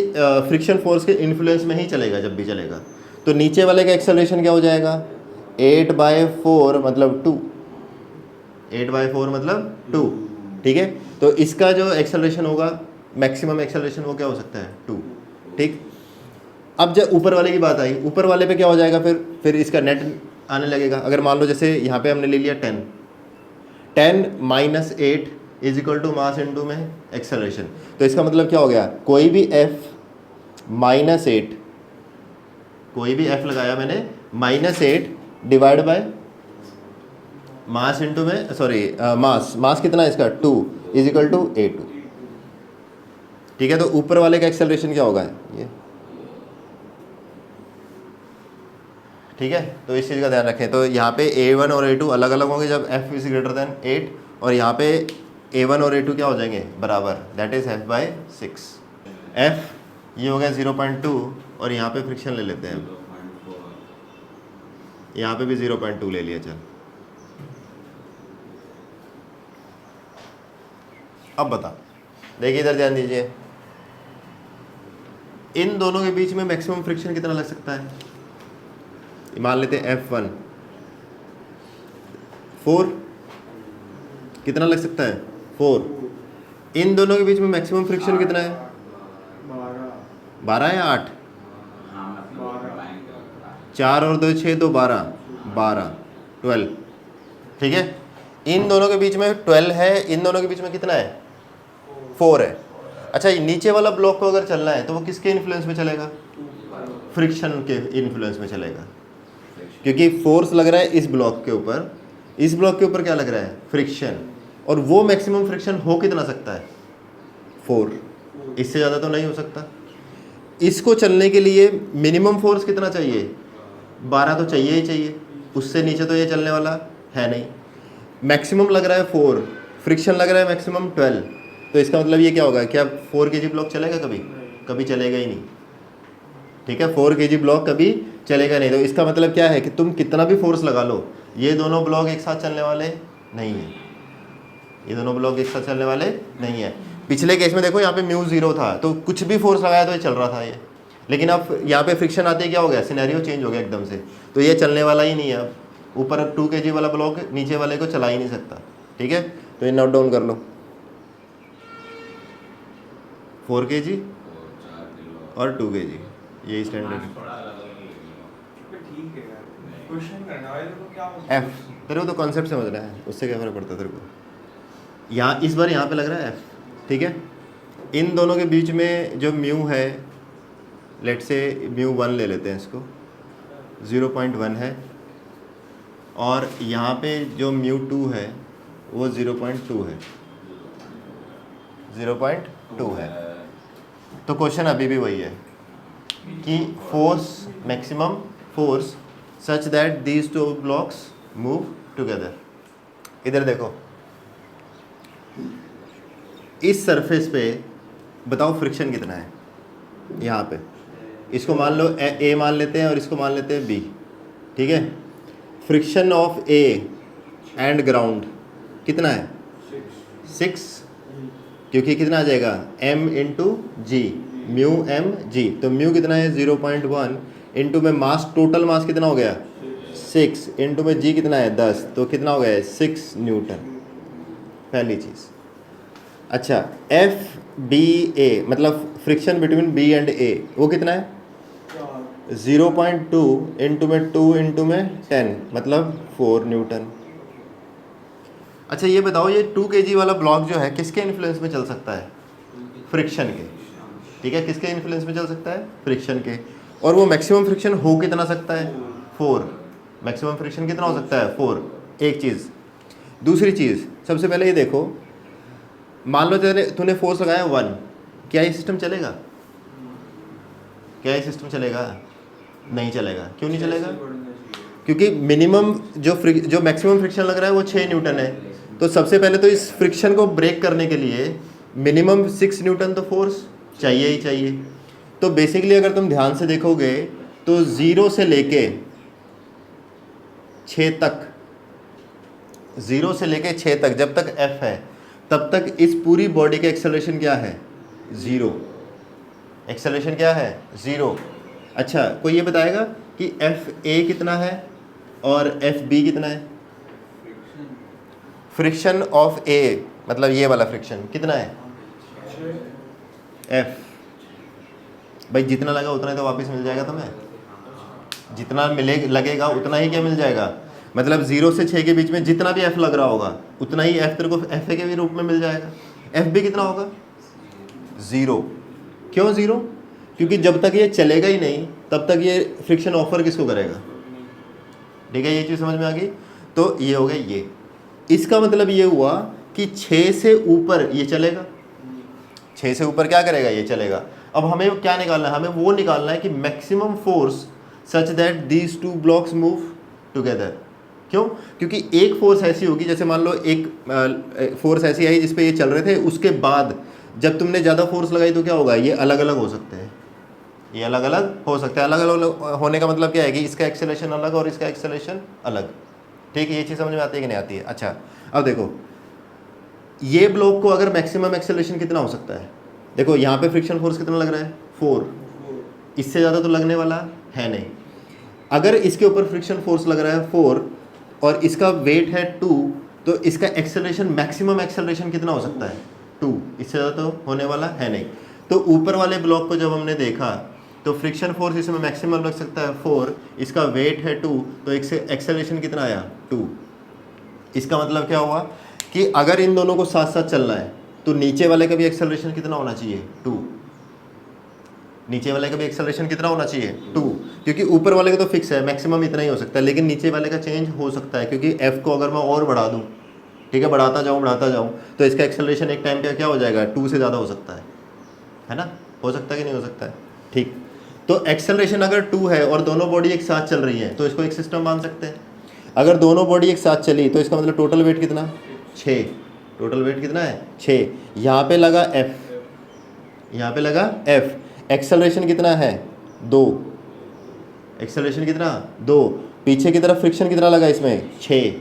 फ्रिक्शन फोर्स के इन्फ्लुएंस में ही चलेगा जब भी चलेगा। तो नीचे वाले का एक्सेलरेशन क्या हो जाएगा, 8/4 मतलब 2, 8/4 मतलब 2, ठीक है। तो इसका जो एक्सेलरेशन होगा, मैक्सिमम एक्सेलरेशन, वो क्या हो सकता है, 2, ठीक। अब जब ऊपर वाले की बात आई, ऊपर वाले पे क्या हो जाएगा, फिर इसका नेट आने लगेगा। अगर मान लो जैसे यहाँ पे हमने ले लिया 10 - 8 = मास इंटू में एक्सेलरेशन। तो इसका मतलब क्या हो गया, कोई भी F-8, कोई भी F लगाया मैंने -8 डिवाइड बाय मास इंटू में, सॉरी मास कितना है इसका, 2 = A2, ठीक है। तो ऊपर वाले का एक्सेलरेशन क्या होगा, ये, ठीक है। तो इस चीज़ का ध्यान रखें। तो यहाँ पे A1 और A2 अलग अलग होंगे जब F = 8, और यहाँ पे A1 और A2 क्या हो जाएंगे, बराबर, दैट इज़ F/6। F ये हो गया 0.2, और यहाँ पे फ्रिक्शन ले लेते हैं, यहाँ पे भी 0.2 ले लिया। चल अब बता, देखिए इधर ध्यान दीजिए, इन दोनों के बीच में मैक्सिमम फ्रिक्शन कितना लग सकता है, मान लेते हैं F1 4, कितना लग सकता है, 4। इन दोनों के बीच में मैक्सिमम फ्रिक्शन कितना है, 12 या 8, 4 और 2 6, 2 12, 12, ठीक है। इन दोनों के बीच में 12 है, इन दोनों के बीच में कितना है, 4 है। अच्छा, नीचे वाला ब्लॉक को अगर चलना है तो वो किसके इन्फ्लुएंस में चलेगा, फ्रिक्शन के इन्फ्लुएंस में चलेगा, क्योंकि फोर्स लग रहा है इस ब्लॉक के ऊपर, इस ब्लॉक के ऊपर क्या लग रहा है, फ्रिक्शन। और वो मैक्सिमम फ्रिक्शन हो कितना सकता है, 4, इससे ज़्यादा तो नहीं हो सकता। इसको चलने के लिए मिनिमम फोर्स कितना चाहिए? 12 तो चाहिए ही चाहिए, उससे नीचे तो ये चलने वाला है नहीं। मैक्सिमम लग रहा है 4, फ्रिक्शन लग रहा है मैक्सिमम 12, तो इसका मतलब ये क्या होगा? क्या 4 kg ब्लॉक चलेगा कभी? कभी चलेगा ही नहीं। ठीक है, 4 kg ब्लॉक कभी चलेगा नहीं। तो इसका मतलब क्या है कि तुम कितना भी फोर्स लगा लो, ये दोनों ब्लॉक एक साथ चलने वाले नहीं है, ये दोनों ब्लॉक एक साथ चलने वाले नहीं है। पिछले केस में देखो यहाँ पे म्यू 0 था, तो कुछ भी फोर्स लगाया तो ये चल रहा था ये, लेकिन अब यहाँ पे फ्रिक्शन आते ही क्या हो गया? सिनेरियो चेंज हो गया एकदम से, तो ये चलने वाला ही नहीं है। अब ऊपर 2 kg वाला ब्लॉक नीचे वाले को चला ही नहीं सकता। ठीक है, तो ये नोट डाउन कर लो, 4 kg और 2 kg, यही स्टैंडर्ड ठीक है यार, क्वेश्चन करना है तो क्या एफ। तेरे को तो कॉन्सेप्ट समझ रहा है, उससे क्या फ़र्क पड़ता है तेरे को? यहाँ इस बार यहाँ पे लग रहा है एफ। ठीक है, इन दोनों के बीच में जो म्यू है, लेट से म्यू 1 ले लेते हैं इसको, 0.1 है, और यहाँ पे जो म्यू 2 है वो 0.2 है, 0.2 है। तो क्वेश्चन अभी भी वही है कि force, maximum force such that these two blocks move together. इधर देखो, इस सरफेस पे बताओ फ्रिक्शन कितना है? यहाँ पे इसको मान लो ए मान लेते हैं और इसको मान लेते हैं बी। ठीक है, friction of A and ground कितना है? 6, क्योंकि कितना आ जाएगा? m इंटू जी, म्यू एम जी। तो म्यू कितना है? 0.1 इंटू में मास, टोटल मास कितना हो गया? 6 इंटू में जी कितना है? 10, तो कितना हो गया है? 6 न्यूटन। पहली चीज़। अच्छा, एफ बी ए मतलब फ्रिक्शन बिटवीन बी एंड ए, वो कितना है? 0.2 इंटू में 2 इंटू में 10, मतलब 4 न्यूटन। अच्छा ये बताओ, ये 2 kg वाला ब्लॉक जो है किसके इन्फ्लुएंस में चल सकता है? फ्रिक्शन के। ठीक है, किसके इन्फ्लुएंस में चल सकता है? फ्रिक्शन के। और वो मैक्सिमम फ्रिक्शन हो कितना सकता है? 4। मैक्सिमम फ्रिक्शन कितना हो सकता है? 4। एक चीज़। दूसरी चीज़, सबसे पहले ये देखो, मान लो तूने फोर्स लगाया 1, क्या ये सिस्टम चलेगा? क्या ये सिस्टम चलेगा? नहीं चलेगा। क्यों नहीं चलेगा? क्योंकि मिनिमम जो मैक्सिमम फ्रिक्शन लग रहा है वो 6 न्यूटन है। तो सबसे पहले तो इस फ्रिक्शन को ब्रेक करने के लिए मिनिमम 6 न्यूटन तो फोर्स चाहिए ही चाहिए। तो बेसिकली अगर तुम ध्यान से देखोगे तो 0 से लेके 6 तक, 0 से लेके 6 तक, जब तक F है तब तक इस पूरी बॉडी का एक्सेलरेशन क्या है? 0। एक्सेलरेशन क्या है? 0। अच्छा, कोई ये बताएगा कि FA कितना है और FB कितना है? फ्रिक्शन ऑफ A मतलब ये वाला फ्रिक्शन कितना है? F। भाई जितना लगा उतना ही तो वापस मिल जाएगा तुम्हें, जितना लगेगा उतना ही क्या मिल जाएगा? मतलब 0 से 6 के बीच में जितना भी F लग रहा होगा उतना ही F तेरे को FA के भी रूप में मिल जाएगा। FB कितना होगा? 0। क्यों 0? क्योंकि जब तक ये चलेगा ही नहीं तब तक ये फ्रिक्शन ऑफर किसको करेगा? ठीक है, ये चीज़ समझ में आ गई? तो ये हो गया ये। इसका मतलब ये हुआ कि 6 से ऊपर ये चलेगा, 6 से ऊपर क्या करेगा? ये चलेगा। अब हमें क्या निकालना है? हमें वो निकालना है कि maximum force such that these two blocks move together. क्यों? क्योंकि एक फोर्स ऐसी होगी, जैसे मान लो एक फोर्स ऐसी आई जिस पे ये चल रहे थे, उसके बाद जब तुमने ज़्यादा फोर्स लगाई तो क्या होगा? ये अलग अलग हो सकते हैं, ये अलग अलग हो सकता है। अलग अलग होने का मतलब क्या है कि इसका एक्सेलरेशन अलग और इसका एक्सेलरेशन अलग। ठीक है, ये चीज़ समझ में आती है कि नहीं आती है? अच्छा, अब देखो ये ब्लॉक को अगर मैक्सिमम एक्सेलरेशन कितना हो सकता है? देखो यहाँ पे फ्रिक्शन फोर्स कितना लग रहा है? 4। इससे ज़्यादा तो लगने वाला है नहीं। अगर इसके ऊपर फ्रिक्शन फोर्स लग रहा है 4 और इसका वेट है 2, तो इसका एक्सेलरेशन, मैक्सिमम एक्सेलरेशन कितना हो सकता है? 2। इससे ज़्यादा तो होने वाला है नहीं। तो ऊपर वाले ब्लॉक को जब हमने देखा तो फ्रिक्शन फोर्स इसमें मैक्सिमम लग सकता है 4, इसका वेट है 2, तो एक्सेलरेशन कितना आया? 2। इसका मतलब क्या हुआ कि अगर इन दोनों को साथ साथ चलना है तो नीचे वाले का भी एक्सेलरेशन कितना होना चाहिए? 2। नीचे वाले का भी एक्सेलरेशन कितना होना चाहिए? 2। क्योंकि ऊपर वाले का तो फिक्स है, मैक्सिमम इतना ही हो सकता है, लेकिन नीचे वाले का चेंज हो सकता है क्योंकि F को अगर मैं और बढ़ा दूँ, ठीक है, बढ़ाता जाऊँ तो इसका एक्सेलरेशन एक टाइम पे क्या हो जाएगा? 2 से ज़्यादा हो सकता है ना? हो सकता है कि नहीं हो सकता है? ठीक, तो एक्सेलरेशन अगर 2 है और दोनों बॉडी एक साथ चल रही है तो इसको एक सिस्टम मान सकते हैं। अगर दोनों बॉडी एक साथ चली तो इसका मतलब टोटल वेट कितना, 6। टोटल वेट कितना है, 6। यहाँ पे लगा F, यहाँ पे लगा F। एक्सेलरेशन कितना है, 2। एक्सेलरेशन कितना, 2। पीछे की तरफ फ्रिक्शन कितना लगा इसमें, 6।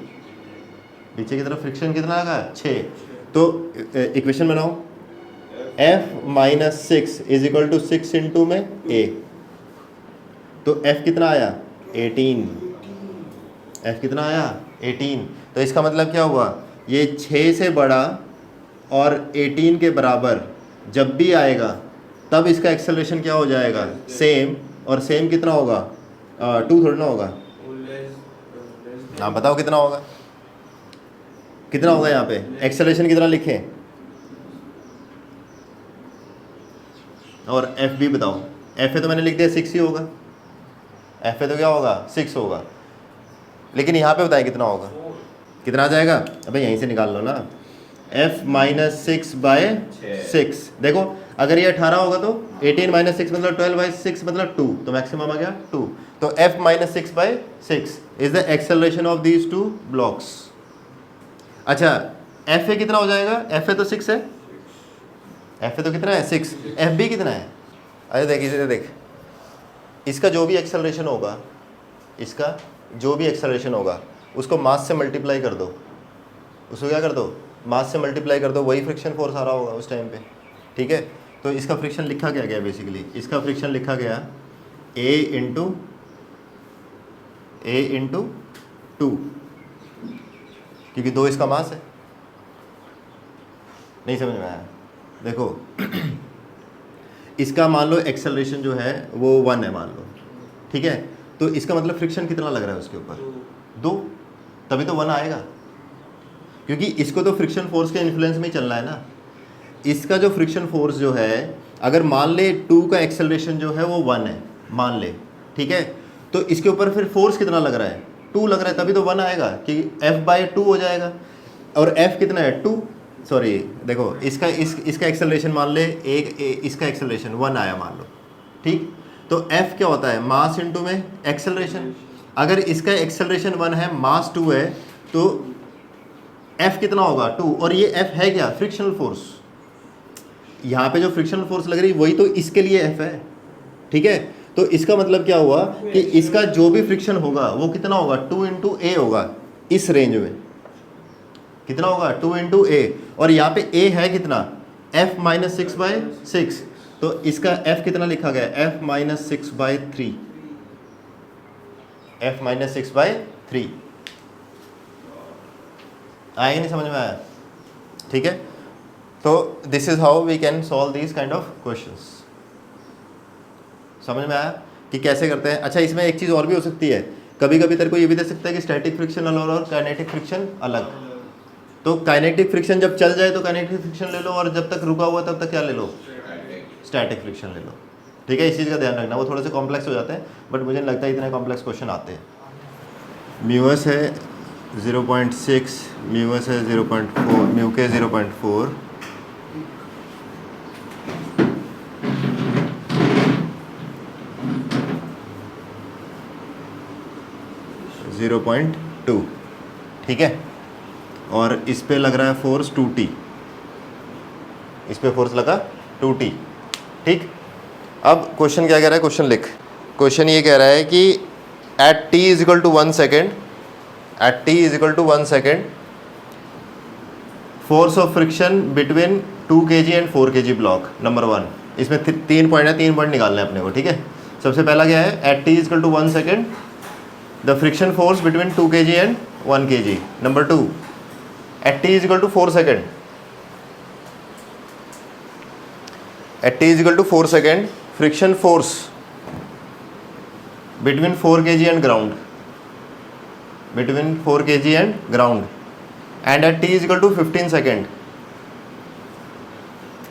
पीछे की तरफ फ्रिक्शन कितना लगा, 6। तो इक्वेशन बनाओ, F minus 6 is equal to 6 into में A। तो F कितना आया, 18। F कितना आया, 18। तो इसका मतलब क्या हुआ, ये 6 से बड़ा और 18 के बराबर जब भी आएगा तब इसका एक्सेलरेशन क्या हो जाएगा, सेम। और सेम कितना होगा, 2 थोड़ा ना होगा। हाँ बताओ कितना होगा, कितना होगा यहाँ पे एक्सेलरेशन कितना लिखें, और F भी बताओ। F है तो मैंने लिख दिया 6 ही होगा, F है तो क्या होगा, 6 होगा। लेकिन यहाँ पे बताएं कितना होगा, कितना आ जाएगा, अबे यहीं से निकाल लो ना। F माइनस 6 बाय 6, देखो अगर ये 18 होगा तो 18 माइनस 6 मतलब 12 बाई 6 मतलब 2, तो मैक्सिमम आ गया 2। तो F minus 6 by 6 is the acceleration of these 2 blocks. अच्छा F है कितना हो जाएगा, F है तो 6 है, F है तो कितना है, 6। F भी कितना है, अरे देख इसे देख, इसका जो भी एक्सेलरेशन होगा, इसका जो भी एक्सेलरेशन होगा उसको मास से मल्टीप्लाई कर दो। उसको क्या कर दो, मास से मल्टीप्लाई कर दो, वही फ्रिक्शन फोर्स आ रहा होगा उस टाइम पे। ठीक है, तो इसका फ्रिक्शन लिखा क्या गया, बेसिकली इसका फ्रिक्शन लिखा गया A इंटू 2, क्योंकि 2 इसका मास है। नहीं समझ में आया, देखो इसका मान लो एक्सेलरेशन जो है वो 1 है मान लो, ठीक है, तो इसका मतलब फ्रिक्शन कितना लग रहा है उसके ऊपर, 2, तभी तो 1 आएगा, क्योंकि इसको तो फ्रिक्शन फोर्स के इन्फ्लुएंस में ही चलना है ना। इसका जो फ्रिक्शन फोर्स जो है, अगर मान ले 2 का एक्सेलरेशन जो है वो 1 है मान ले, ठीक है, तो इसके ऊपर फिर फोर्स कितना लग रहा है, 2 लग रहा है, तभी तो 1 आएगा कि F बाई 2 हो जाएगा। और F कितना है, 2, सॉरी देखो इसका एक्सेलरेशन मान ले इसका एक्सेलरेशन 1 आया मान लो, ठीक, तो F क्या होता है, मास इंटू में एक्सेलरेशन। अगर इसका एक्सेलरेशन 1 है, मास 2 है, तो F कितना होगा, 2। और ये F है क्या, फ्रिक्शनल फोर्स। यहाँ पे जो फ्रिक्शनल फोर्स लग रही है वही तो इसके लिए F है, ठीक है। तो इसका मतलब क्या हुआ कि इसका जो भी फ्रिक्शन होगा वो कितना होगा, 2 इंटू A होगा, इस रेंज में कितना होगा, 2 इंटू A। और यहाँ पे A है कितना, F माइनस 6 बाई 6, तो इसका F कितना लिखा गया, F minus 6 by 3, F minus 6 by 3। आएगा नहीं समझ में आया, ठीक है। तो this is how we can solve these kind of questions. समझ में आया कि कैसे करते हैं। अच्छा इसमें एक चीज़ और भी हो सकती है, कभी कभी तेरे को ये भी दे सकता है कि स्टैटिक फ्रिक्शन अलग और काइनेटिक फ्रिक्शन अलग। तो काइनेटिक फ्रिक्शन जब चल जाए तो काइनेटिक फ्रिक्शन ले लो, और जब तक रुका हुआ तब तक क्या ले लो, स्टैटिक फ्रिक्शन ले लो, ठीक है। इस चीज़ का ध्यान रखना, वो थोड़े से कॉम्प्लेक्स हो जाते हैं, बट मुझे नहीं लगता इतने कॉम्प्लेक्स क्वेश्चन आते हैं। म्यूएस है 0.6, म्यूएस है 0.4, म्यू के 0.4, .2, ठीक है। और इस पे लग रहा है फोर्स 2T, इस पे फोर्स लगा 2T, ठीक। अब क्वेश्चन क्या कह रहा है, क्वेश्चन लिख। क्वेश्चन ये कह रहा है कि at t is equal to 1 second, at t is equal to 1 second force of friction between 2 kg and 4 kg block. Number 1, इसमें 3 पॉइंट है, 3 पॉइंट निकालने हैं अपने को, ठीक है। सबसे पहला क्या है, at t is equal to 1 second the friction force between 2 kg and 1 kg. Number 2, at t is equal to 4 second, at t is equal to 4 second friction force between 4 kg and ground, between 4 kg and ground, and at t is equal to 15 second,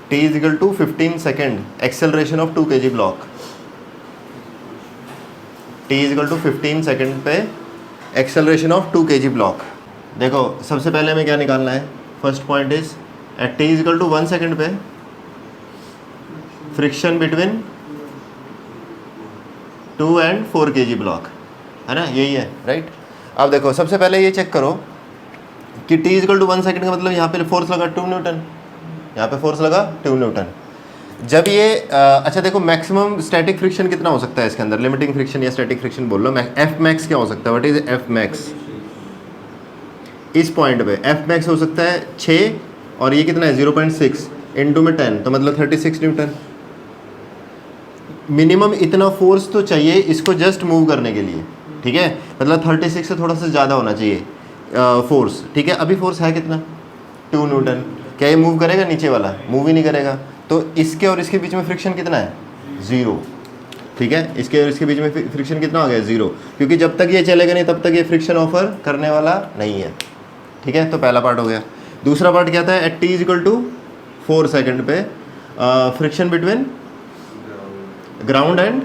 t is equal to 15 second acceleration of 2 kg block, t is equal to 15 second पे acceleration of 2 kg block. देखो सबसे पहले हमें क्या निकालना है, first point is at t is equal to 1 second पे friction between 2 and 4 kg block, है ना, यही है राइट। अब देखो सबसे पहले ये चेक करो कि t इक्वल टू 1 सेकेंड का मतलब यहाँ पे फोर्स लगा 2 न्यूटन, यहाँ पे फोर्स लगा 2 न्यूटन। जब ये अच्छा देखो मैक्सिमम स्टैटिक फ्रिक्शन कितना हो सकता है इसके अंदर, लिमिटिंग फ्रिक्शन या स्टैटिक फ्रिक्शन बोल लो, एफ मैक्स क्या हो सकता है, व्हाट इज एफ मैक्स इस पॉइंट पे, एफ मैक्स हो सकता है 6 और ये कितना है 0.6 इंटू में 10 तो मतलब 36 न्यूटन। मिनिमम इतना फोर्स तो चाहिए इसको जस्ट मूव करने के लिए, ठीक है, मतलब 36 से थोड़ा सा ज़्यादा होना चाहिए फोर्स, ठीक है। अभी फोर्स है कितना 2 न्यूटन, क्या ये मूव करेगा नीचे वाला, मूव ही नहीं करेगा, तो इसके और इसके बीच में फ्रिक्शन कितना है 0, ठीक है, इसके और इसके बीच में फ्रिक्शन कितना हो गया 0, क्योंकि जब तक ये चलेगा नहीं तब तक ये फ्रिक्शन ऑफर करने वाला नहीं है, ठीक है। तो पहला पार्ट हो गया। दूसरा पार्ट क्या था, at t equal to 4 second पे friction between ground and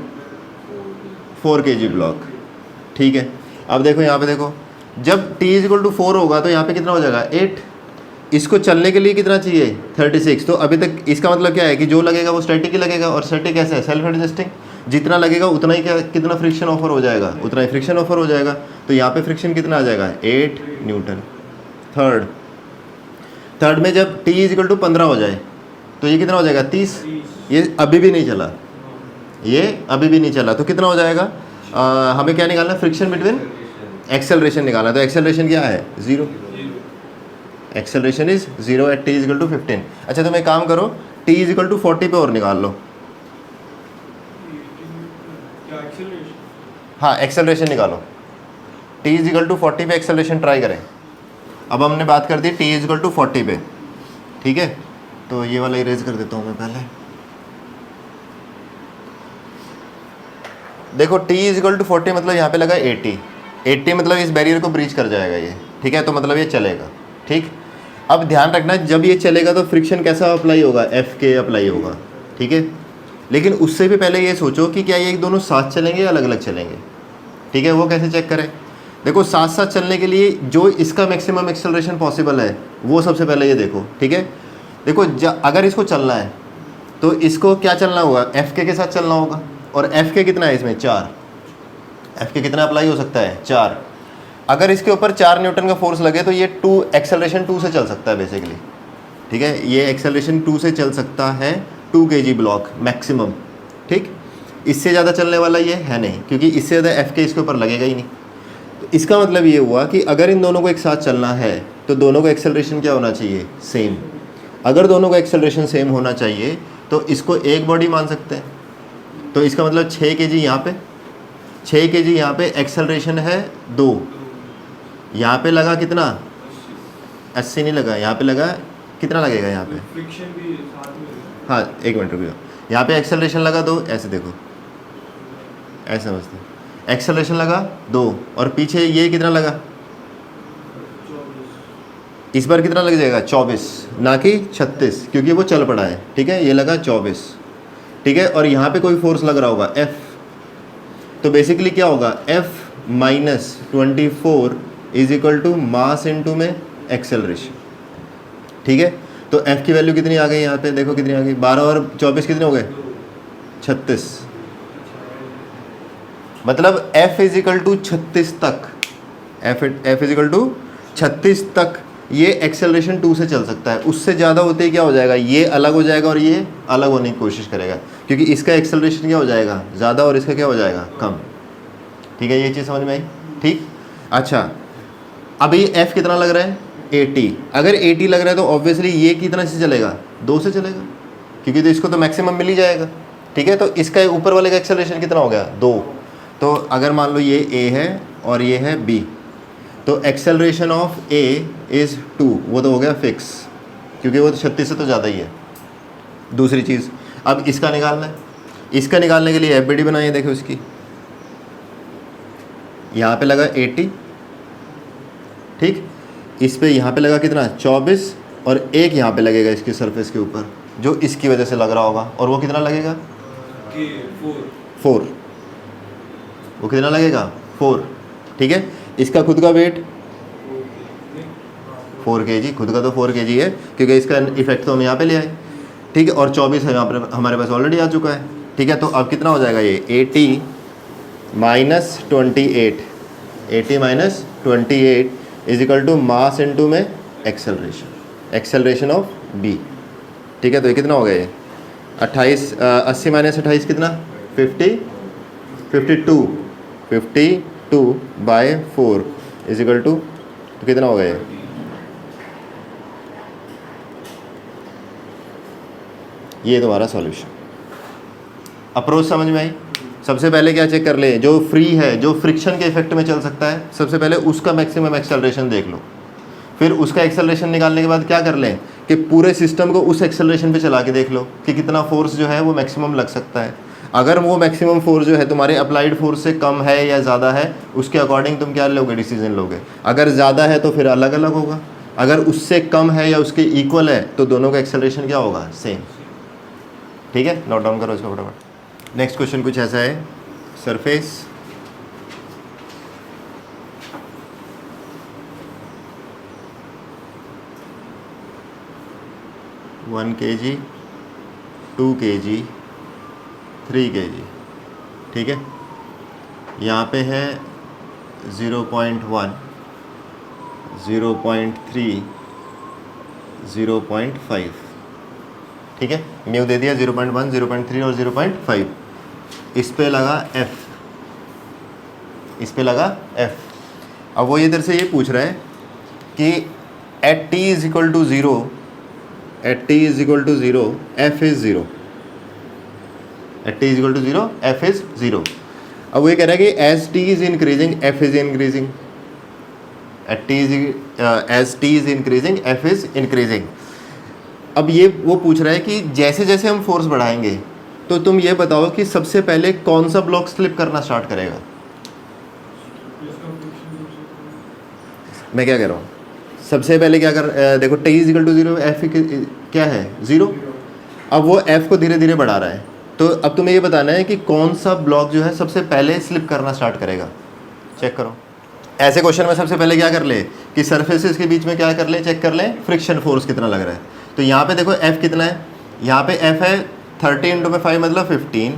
4 kg block, ठीक है। अब देखो यहाँ पे देखो जब t इक्वल टू 4 होगा तो यहाँ पे कितना हो जाएगा 8, इसको चलने के लिए कितना चाहिए 36, तो अभी तक इसका मतलब क्या है कि जो लगेगा वो स्टैटिक ही लगेगा, और स्टैटिक कैसे है सेल्फ एडजस्टिंग, जितना लगेगा उतना ही क्या कितना फ्रिक्शन ऑफर हो जाएगा, उतना ही फ्रिक्शन ऑफर हो जाएगा। तो यहाँ पे फ्रिक्शन कितना आ जाएगा 8 न्यूटन। थर्ड में जब t इक्वल टू 15 हो जाए तो ये कितना हो जाएगा 30, ये अभी भी नहीं चला, ये अभी भी नहीं चला, तो कितना हो जाएगा हमें क्या निकालना है फ्रिक्शन बिटवीन, एक्सेलरेशन निकालना, तो एक्सेलरेशन क्या है 0, acceleration is 0 at t equal to 15। अच्छा तुम एक काम करो t इक्वल टू 40 पे और निकाल लो, क्या एक्सेलरेशन? हाँ एक्सेलरेशन निकालो, t इक्वल टू 40 पे एक्सेलरेशन ट्राई करें। अब हमने बात कर दी t इक्वल टू 40 पे, ठीक है, तो ये वाला इरेज कर देता हूँ मैं पहले। देखो t इक्वल टू 40 मतलब यहाँ पे लगा 80 मतलब इस बैरियर को ब्रीच कर जाएगा ये, ठीक है, तो मतलब ये चलेगा, ठीक। अब ध्यान रखना जब ये चलेगा तो फ्रिक्शन कैसा अप्लाई होगा, एफ के अप्लाई होगा, ठीक है। लेकिन उससे भी पहले ये सोचो कि क्या ये दोनों साथ चलेंगे या अलग अलग चलेंगे, ठीक है, वो कैसे चेक करें। देखो साथ साथ चलने के लिए जो इसका मैक्सिमम एक्सेलरेशन पॉसिबल है वो सबसे पहले ये देखो, ठीक है। देखो अगर इसको चलना है तो इसको क्या चलना होगा, एफ के साथ चलना होगा, और एफ के कितना है इसमें 4, एफ के कितना अप्लाई हो सकता है 4। अगर इसके ऊपर 4 न्यूटन का फोर्स लगे तो ये 2 एक्सेलरेशन 2 से चल सकता है बेसिकली, ठीक है, ये एक्सेलरेशन 2 से चल सकता है 2 kg ब्लॉक मैक्सिमम, ठीक। इससे ज़्यादा चलने वाला ये है नहीं, क्योंकि इससे ज़्यादा एफ के इसके ऊपर लगेगा ही नहीं। तो इसका मतलब ये हुआ कि अगर इन दोनों को एक साथ चलना है तो दोनों का एक्सेलरेशन क्या होना चाहिए सेम। अगर दोनों का एक्सेलरेशन सेम होना चाहिए तो इसको एक बॉडी मान सकते हैं, तो इसका मतलब 6 kg यहाँ पे, 6 kg यहाँ पे, एक्सेलरेशन है 2, यहाँ पे लगा कितना 80 नहीं लगा, यहाँ पे लगा कितना लगेगा यहाँ पे, फ्रिक्शन भी साथ में है। हाँ एक मिनट रुकिए, यहाँ पे एक्सेलरेशन लगा 2, ऐसे देखो ऐसे समझते, एक्सेलरेशन लगा 2 और पीछे ये कितना लगा, इस बार कितना लग जाएगा 24 ना कि 36, क्योंकि वो चल पड़ा है, ठीक है, ये लगा 24, ठीक है। और यहाँ पे कोई फोर्स लग रहा होगा F, तो बेसिकली क्या होगा F minus 24 is equal to mass into में एक्सेलरेशन, ठीक है। तो F की वैल्यू कितनी आ गई यहाँ पे, देखो कितनी आ गई, 12 और 24 कितने हो गए 36, मतलब F इज इक्वल टू 36 तक, F इज इक्वल टू 36 तक ये एक्सेलरेशन 2 से चल सकता है। उससे ज़्यादा होते ही क्या हो जाएगा, ये अलग हो जाएगा और ये अलग होने की कोशिश करेगा, क्योंकि इसका एक्सेलरेशन क्या हो जाएगा ज़्यादा और इसका क्या हो जाएगा कम, ठीक है, ये चीज़ समझ में आई, ठीक। अच्छा अभी F कितना लग रहा है 80, अगर 80 लग रहा है तो ऑब्वियसली ये कितना से चलेगा 2 से चलेगा, क्योंकि तो इसको तो मैक्सिमम मिल ही जाएगा, ठीक है। तो इसका ऊपर वाले का एक्सेलरेशन कितना हो गया 2, तो अगर मान लो ये A है और ये है B, तो एक्सेलरेशन ऑफ A इज़ 2, वो तो हो गया फिक्स, क्योंकि वो तो 36 से तो ज़्यादा ही है। दूसरी चीज़ अब इसका निकालना है, इसका निकालने के लिए FBD बनाइए, देखो इसकी, यहाँ पे लगा 80, ठीक, इस पे यहाँ पे लगा कितना 24 और एक यहाँ पे लगेगा इसकी सरफेस के ऊपर जो इसकी वजह से लग रहा होगा, और वो कितना लगेगा 4, वो कितना लगेगा 4, ठीक है। इसका खुद का वेट 4 kg, खुद का तो 4 kg है क्योंकि इसका इफेक्ट तो हम यहाँ पे ले आए, ठीक है, और 24 है यहाँ पर हमारे पास ऑलरेडी आ चुका है, ठीक है। तो अब कितना हो जाएगा ये 80 minus 28, 80 minus 28 is equal to mass into में एक्सेलरेशन ऑफ बी। ठीक है, तो ये कितना हो गया ये 28, 80 माइनस 28 कितना 52 बाय 4 इज इक्वल टू, तो कितना हो गया ये तुम्हारा सॉल्यूशन। अप्रोच समझ में आई। सबसे पहले क्या चेक कर ले, जो फ्री है, जो फ्रिक्शन के इफेक्ट में चल सकता है, सबसे पहले उसका मैक्सिमम एक्सेलरेशन देख लो। फिर उसका एक्सेलरेशन निकालने के बाद क्या कर लें कि पूरे सिस्टम को उस एक्सेलरेशन पे चला के देख लो कि कितना फोर्स जो है वो मैक्सिमम लग सकता है। अगर वो मैक्सिमम फोर्स जो है तुम्हारे अप्लाइड फोर्स से कम है या ज़्यादा है, उसके अकॉर्डिंग तुम क्या लोगे, डिसीजन लोगे। अगर ज़्यादा है तो फिर अलग अलग होगा, अगर उससे कम है या उसके इक्वल है तो दोनों का एक्सेलरेशन क्या होगा, सेम। ठीक है, नोट डाउन करो इसको फटाफट। नेक्स्ट क्वेश्चन कुछ ऐसा है, surface one kg, 2 kg, 3 kg। ठीक है, यहाँ पे है 0.1, 0.3, 0.5। ठीक है, म्यू दे दिया 0.1, 0.3 और 0.5। इस पे लगा F, इस पे लगा F। अब वो इधर से ये पूछ रहा है कि at t is equal to 0, at t is equal to 0 F is 0, at t is equal to 0 F is 0। अब वो ये कह रहा है कि as t is increasing F is increasing, as t is increasing F is increasing. अब ये वो पूछ रहा है कि जैसे जैसे हम फोर्स बढ़ाएंगे तो तुम ये बताओ कि सबसे पहले कौन सा ब्लॉक स्लिप करना स्टार्ट करेगा। मैं क्या कह रहा हूँ, सबसे पहले क्या कर, देखो t is equal to 0, F क्या है 0। अब वो F को धीरे धीरे बढ़ा रहा है, तो अब तुम्हें ये बताना है कि कौन सा ब्लॉक जो है सबसे पहले स्लिप करना स्टार्ट करेगा। चेक करो, ऐसे क्वेश्चन में सबसे पहले क्या कर ले कि सरफेसेस के बीच में क्या कर ले, चेक कर ले फ्रिक्शन फोर्स कितना लग रहा है। तो यहाँ पे देखो F कितना है, यहाँ पे F है 30 इंटू में 5 मतलब 15,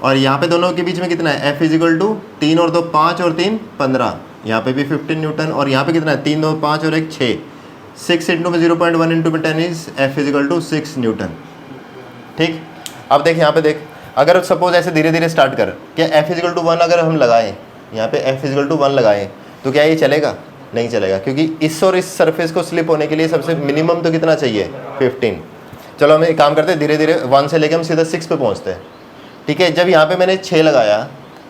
और यहाँ पे दोनों के बीच में कितना है, F इज इक्वल टू 3 और 2 5 और 3 15, यहाँ पे भी 15 न्यूटन, और यहाँ पे कितना है 3 2 5 और 1 6, 6 इंटू में 0.1 इंटू में 10 is F is equal to 6 newton. ठीक, अब देख यहाँ पे देख, अगर सपोज ऐसे धीरे धीरे स्टार्ट कर, क्या F इज इक्वल टू 1 अगर हम लगाएं, यहाँ पे F इज इक्वल टू 1 लगाएं तो क्या ये चलेगा, नहीं चलेगा, क्योंकि इस और इस सरफेस को स्लिप होने के लिए सबसे मिनिमम तो कितना चाहिए 15। चलो हम एक काम करते हैं, धीरे धीरे 1 से लेके हम सीधा 6 पे पहुँचते हैं। ठीक है, जब यहाँ पे मैंने 6 लगाया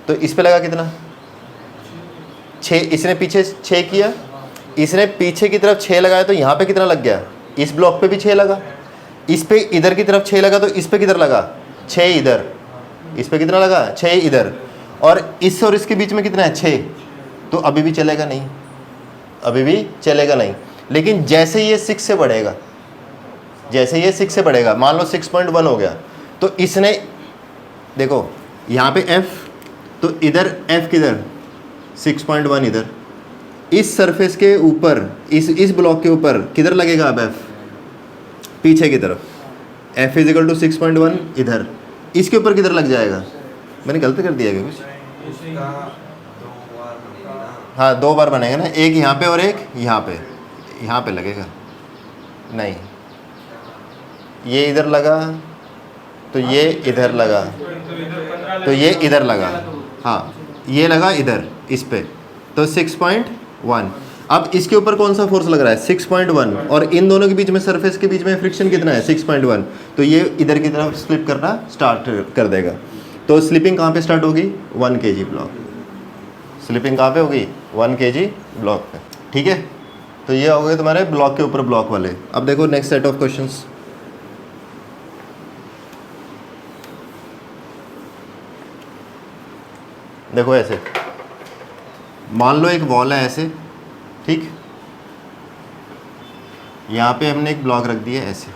तो इस पे लगा कितना 6, इसने पीछे 6 किया, इसने पीछे की तरफ 6 लगाया तो यहाँ पे कितना लग गया, इस ब्लॉक पे भी 6 लगा, इस पे इधर की तरफ 6 लगा तो इस पे किधर लगा 6 इधर, इस पे कितना लगा 6 इधर, और इस और इसके बीच में कितना है 6, तो अभी भी चलेगा नहीं, अभी भी चलेगा नहीं। लेकिन जैसे ये 6 से बढ़ेगा, जैसे ये 6 से बढ़ेगा, मान लो 6.1 हो गया, तो इसने देखो यहाँ पे F, तो इधर F किधर 6.1 इधर, इस सरफेस के ऊपर, इस ब्लॉक के ऊपर किधर लगेगा अब F, पीछे की तरफ, F इज इक्वल टू 6.1 इधर, इसके ऊपर किधर लग जाएगा, मैंने गलत कर दिया क्या कुछ, हाँ 2 बार बनेगा ना, एक यहाँ पे और एक यहाँ पे लगेगा, नहीं ये इधर लगा तो ये इधर लगा तो ये इधर लगा, हाँ ये लगा इधर इस पे, तो 6.1। अब इसके ऊपर कौन सा फोर्स लग रहा है 6.1, और इन दोनों के बीच में सरफेस के बीच में फ्रिक्शन कितना है 6.1, तो ये इधर की तरफ स्लिप करना स्टार्ट कर देगा। तो स्लिपिंग कहाँ पे स्टार्ट होगी 1 kg ब्लॉक, स्लिपिंग कहाँ पे होगी 1 kg ब्लॉक पे। ठीक है, तो ये हो गए तुम्हारे ब्लॉक के ऊपर ब्लॉक वाले। अब देखो नेक्स्ट सेट ऑफ क्वेश्चंस, देखो ऐसे मान लो एक वॉल है ऐसे, ठीक, यहाँ पे हमने एक ब्लॉक रख दिया, ऐसे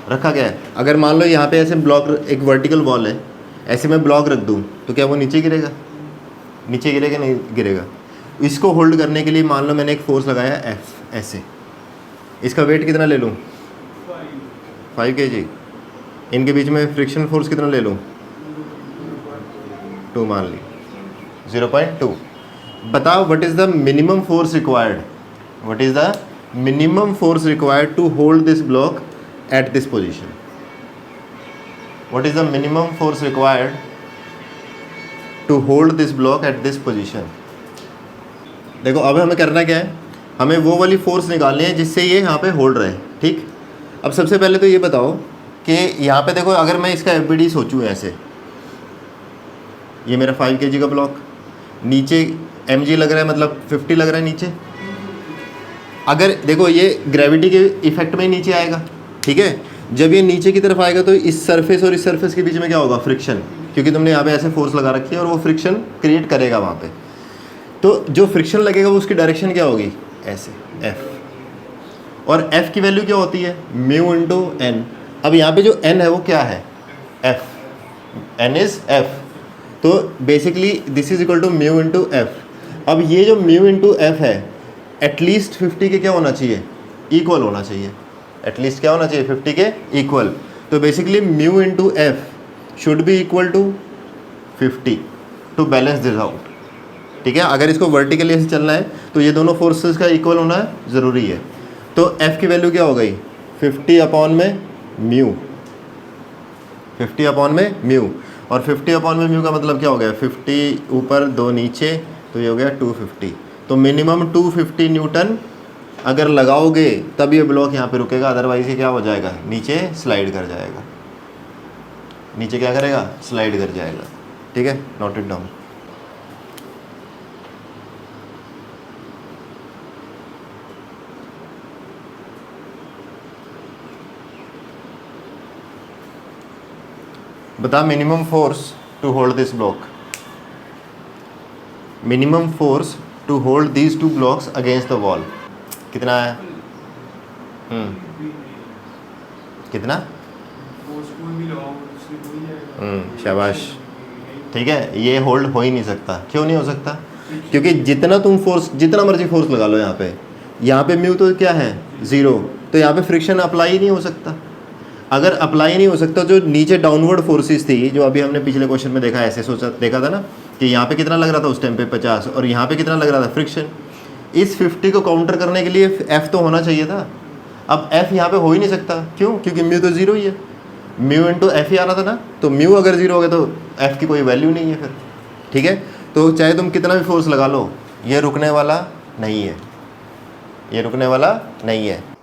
रखा गया है। अगर मान लो यहाँ पे ऐसे ब्लॉक, एक वर्टिकल वॉल है, ऐसे मैं ब्लॉक रख दूँ तो क्या वो नीचे गिरेगा, नीचे गिरेगा नहीं गिरेगा। इसको होल्ड करने के लिए मान लो मैंने एक फोर्स लगाया F, ऐसे, इसका वेट कितना ले लूँ 5 kg, इनके बीच में फ्रिक्शन फोर्स कितना ले लूँ 2 मान ली, 0.2। बताओ what is the minimum force required, what is the minimum force required to hold this block at this position, what is the minimum force required to hold this block at this position. देखो अब हमें करना क्या है, हमें वो वाली force निकालनी है जिससे ये यहाँ पे होल्ड रहे, ठीक। अब सबसे पहले तो ये बताओ कि यहाँ पे देखो, अगर मैं इसका FBD सोचूँ ऐसे, ये मेरा 5 kg का ब्लॉक, नीचे mg लग रहा है, मतलब 50 लग रहा है नीचे। अगर देखो ये ग्रेविटी के इफेक्ट में ही नीचे आएगा, ठीक है। जब ये नीचे की तरफ आएगा तो इस सरफेस और इस सरफेस के बीच में क्या होगा, फ्रिक्शन, क्योंकि तुमने यहाँ पे ऐसे फोर्स लगा रखी है और वो फ्रिक्शन क्रिएट करेगा वहाँ पे। तो जो फ्रिक्शन लगेगा वो उसकी डायरेक्शन क्या होगी, ऐसे F, और F की वैल्यू क्या होती है, म्यू इंटू एन। अब यहाँ पे जो n है वो क्या है, F, n इज F, तो basically this is equal to mu into F. अब ये जो म्यू इंटू एफ है एटलीस्ट 50 के क्या होना चाहिए, इक्वल होना चाहिए, एटलीस्ट क्या होना चाहिए, 50 के इक्वल। तो basically mu into F should be equal to 50 to balance this out, ठीक है। अगर इसको वर्टिकली ऐसे चलना है तो ये दोनों फोर्सेस का इक्वल होना ज़रूरी है। तो एफ़ की वैल्यू क्या हो गई, 50 अपॉन में म्यू, 50 अपॉन में म्यू, और 50 अपॉन में म्यू का मतलब क्या हो गया, 50 ऊपर 2 नीचे, तो ये हो गया 250। तो मिनिमम 250 न्यूटन अगर लगाओगे तब ये ब्लॉक यहाँ पे रुकेगा, अदरवाइज ये क्या हो जाएगा, नीचे स्लाइड कर जाएगा, नीचे क्या करेगा, स्लाइड कर जाएगा, ठीक है। Note it down. बता minimum force to hold this block, minimum force to hold these two blocks against the wall कितना है, कितना, फोर्स कोई भी लगाओ उससे कोई जाएगा। शाबाश, ठीक है। ये होल्ड हो ही नहीं सकता, क्यों नहीं हो सकता, क्योंकि जितना तुम फोर्स, जितना मर्जी फोर्स लगा लो यहाँ पे म्यू तो क्या है 0, तो यहाँ पे फ्रिक्शन अप्लाई ही नहीं हो सकता। अगर अप्लाई नहीं हो सकता, जो नीचे डाउनवर्ड फोर्सेस थी, जो अभी हमने पिछले क्वेश्चन में देखा, ऐसे सोचा देखा था ना कि यहाँ पे कितना लग रहा था उस टाइम पे 50, और यहाँ पे कितना लग रहा था फ्रिक्शन। इस 50 को काउंटर करने के लिए F तो होना चाहिए था। अब F यहाँ पे हो ही नहीं सकता, क्यों, क्योंकि म्यू तो 0 ही है, म्यू इंटू एफ ही आ रहा था ना, तो म्यू अगर 0 हो गया तो F की कोई वैल्यू नहीं है फिर, ठीक है। तो चाहे तुम कितना भी फोर्स लगा लो, ये रुकने वाला नहीं है, ये रुकने वाला नहीं है।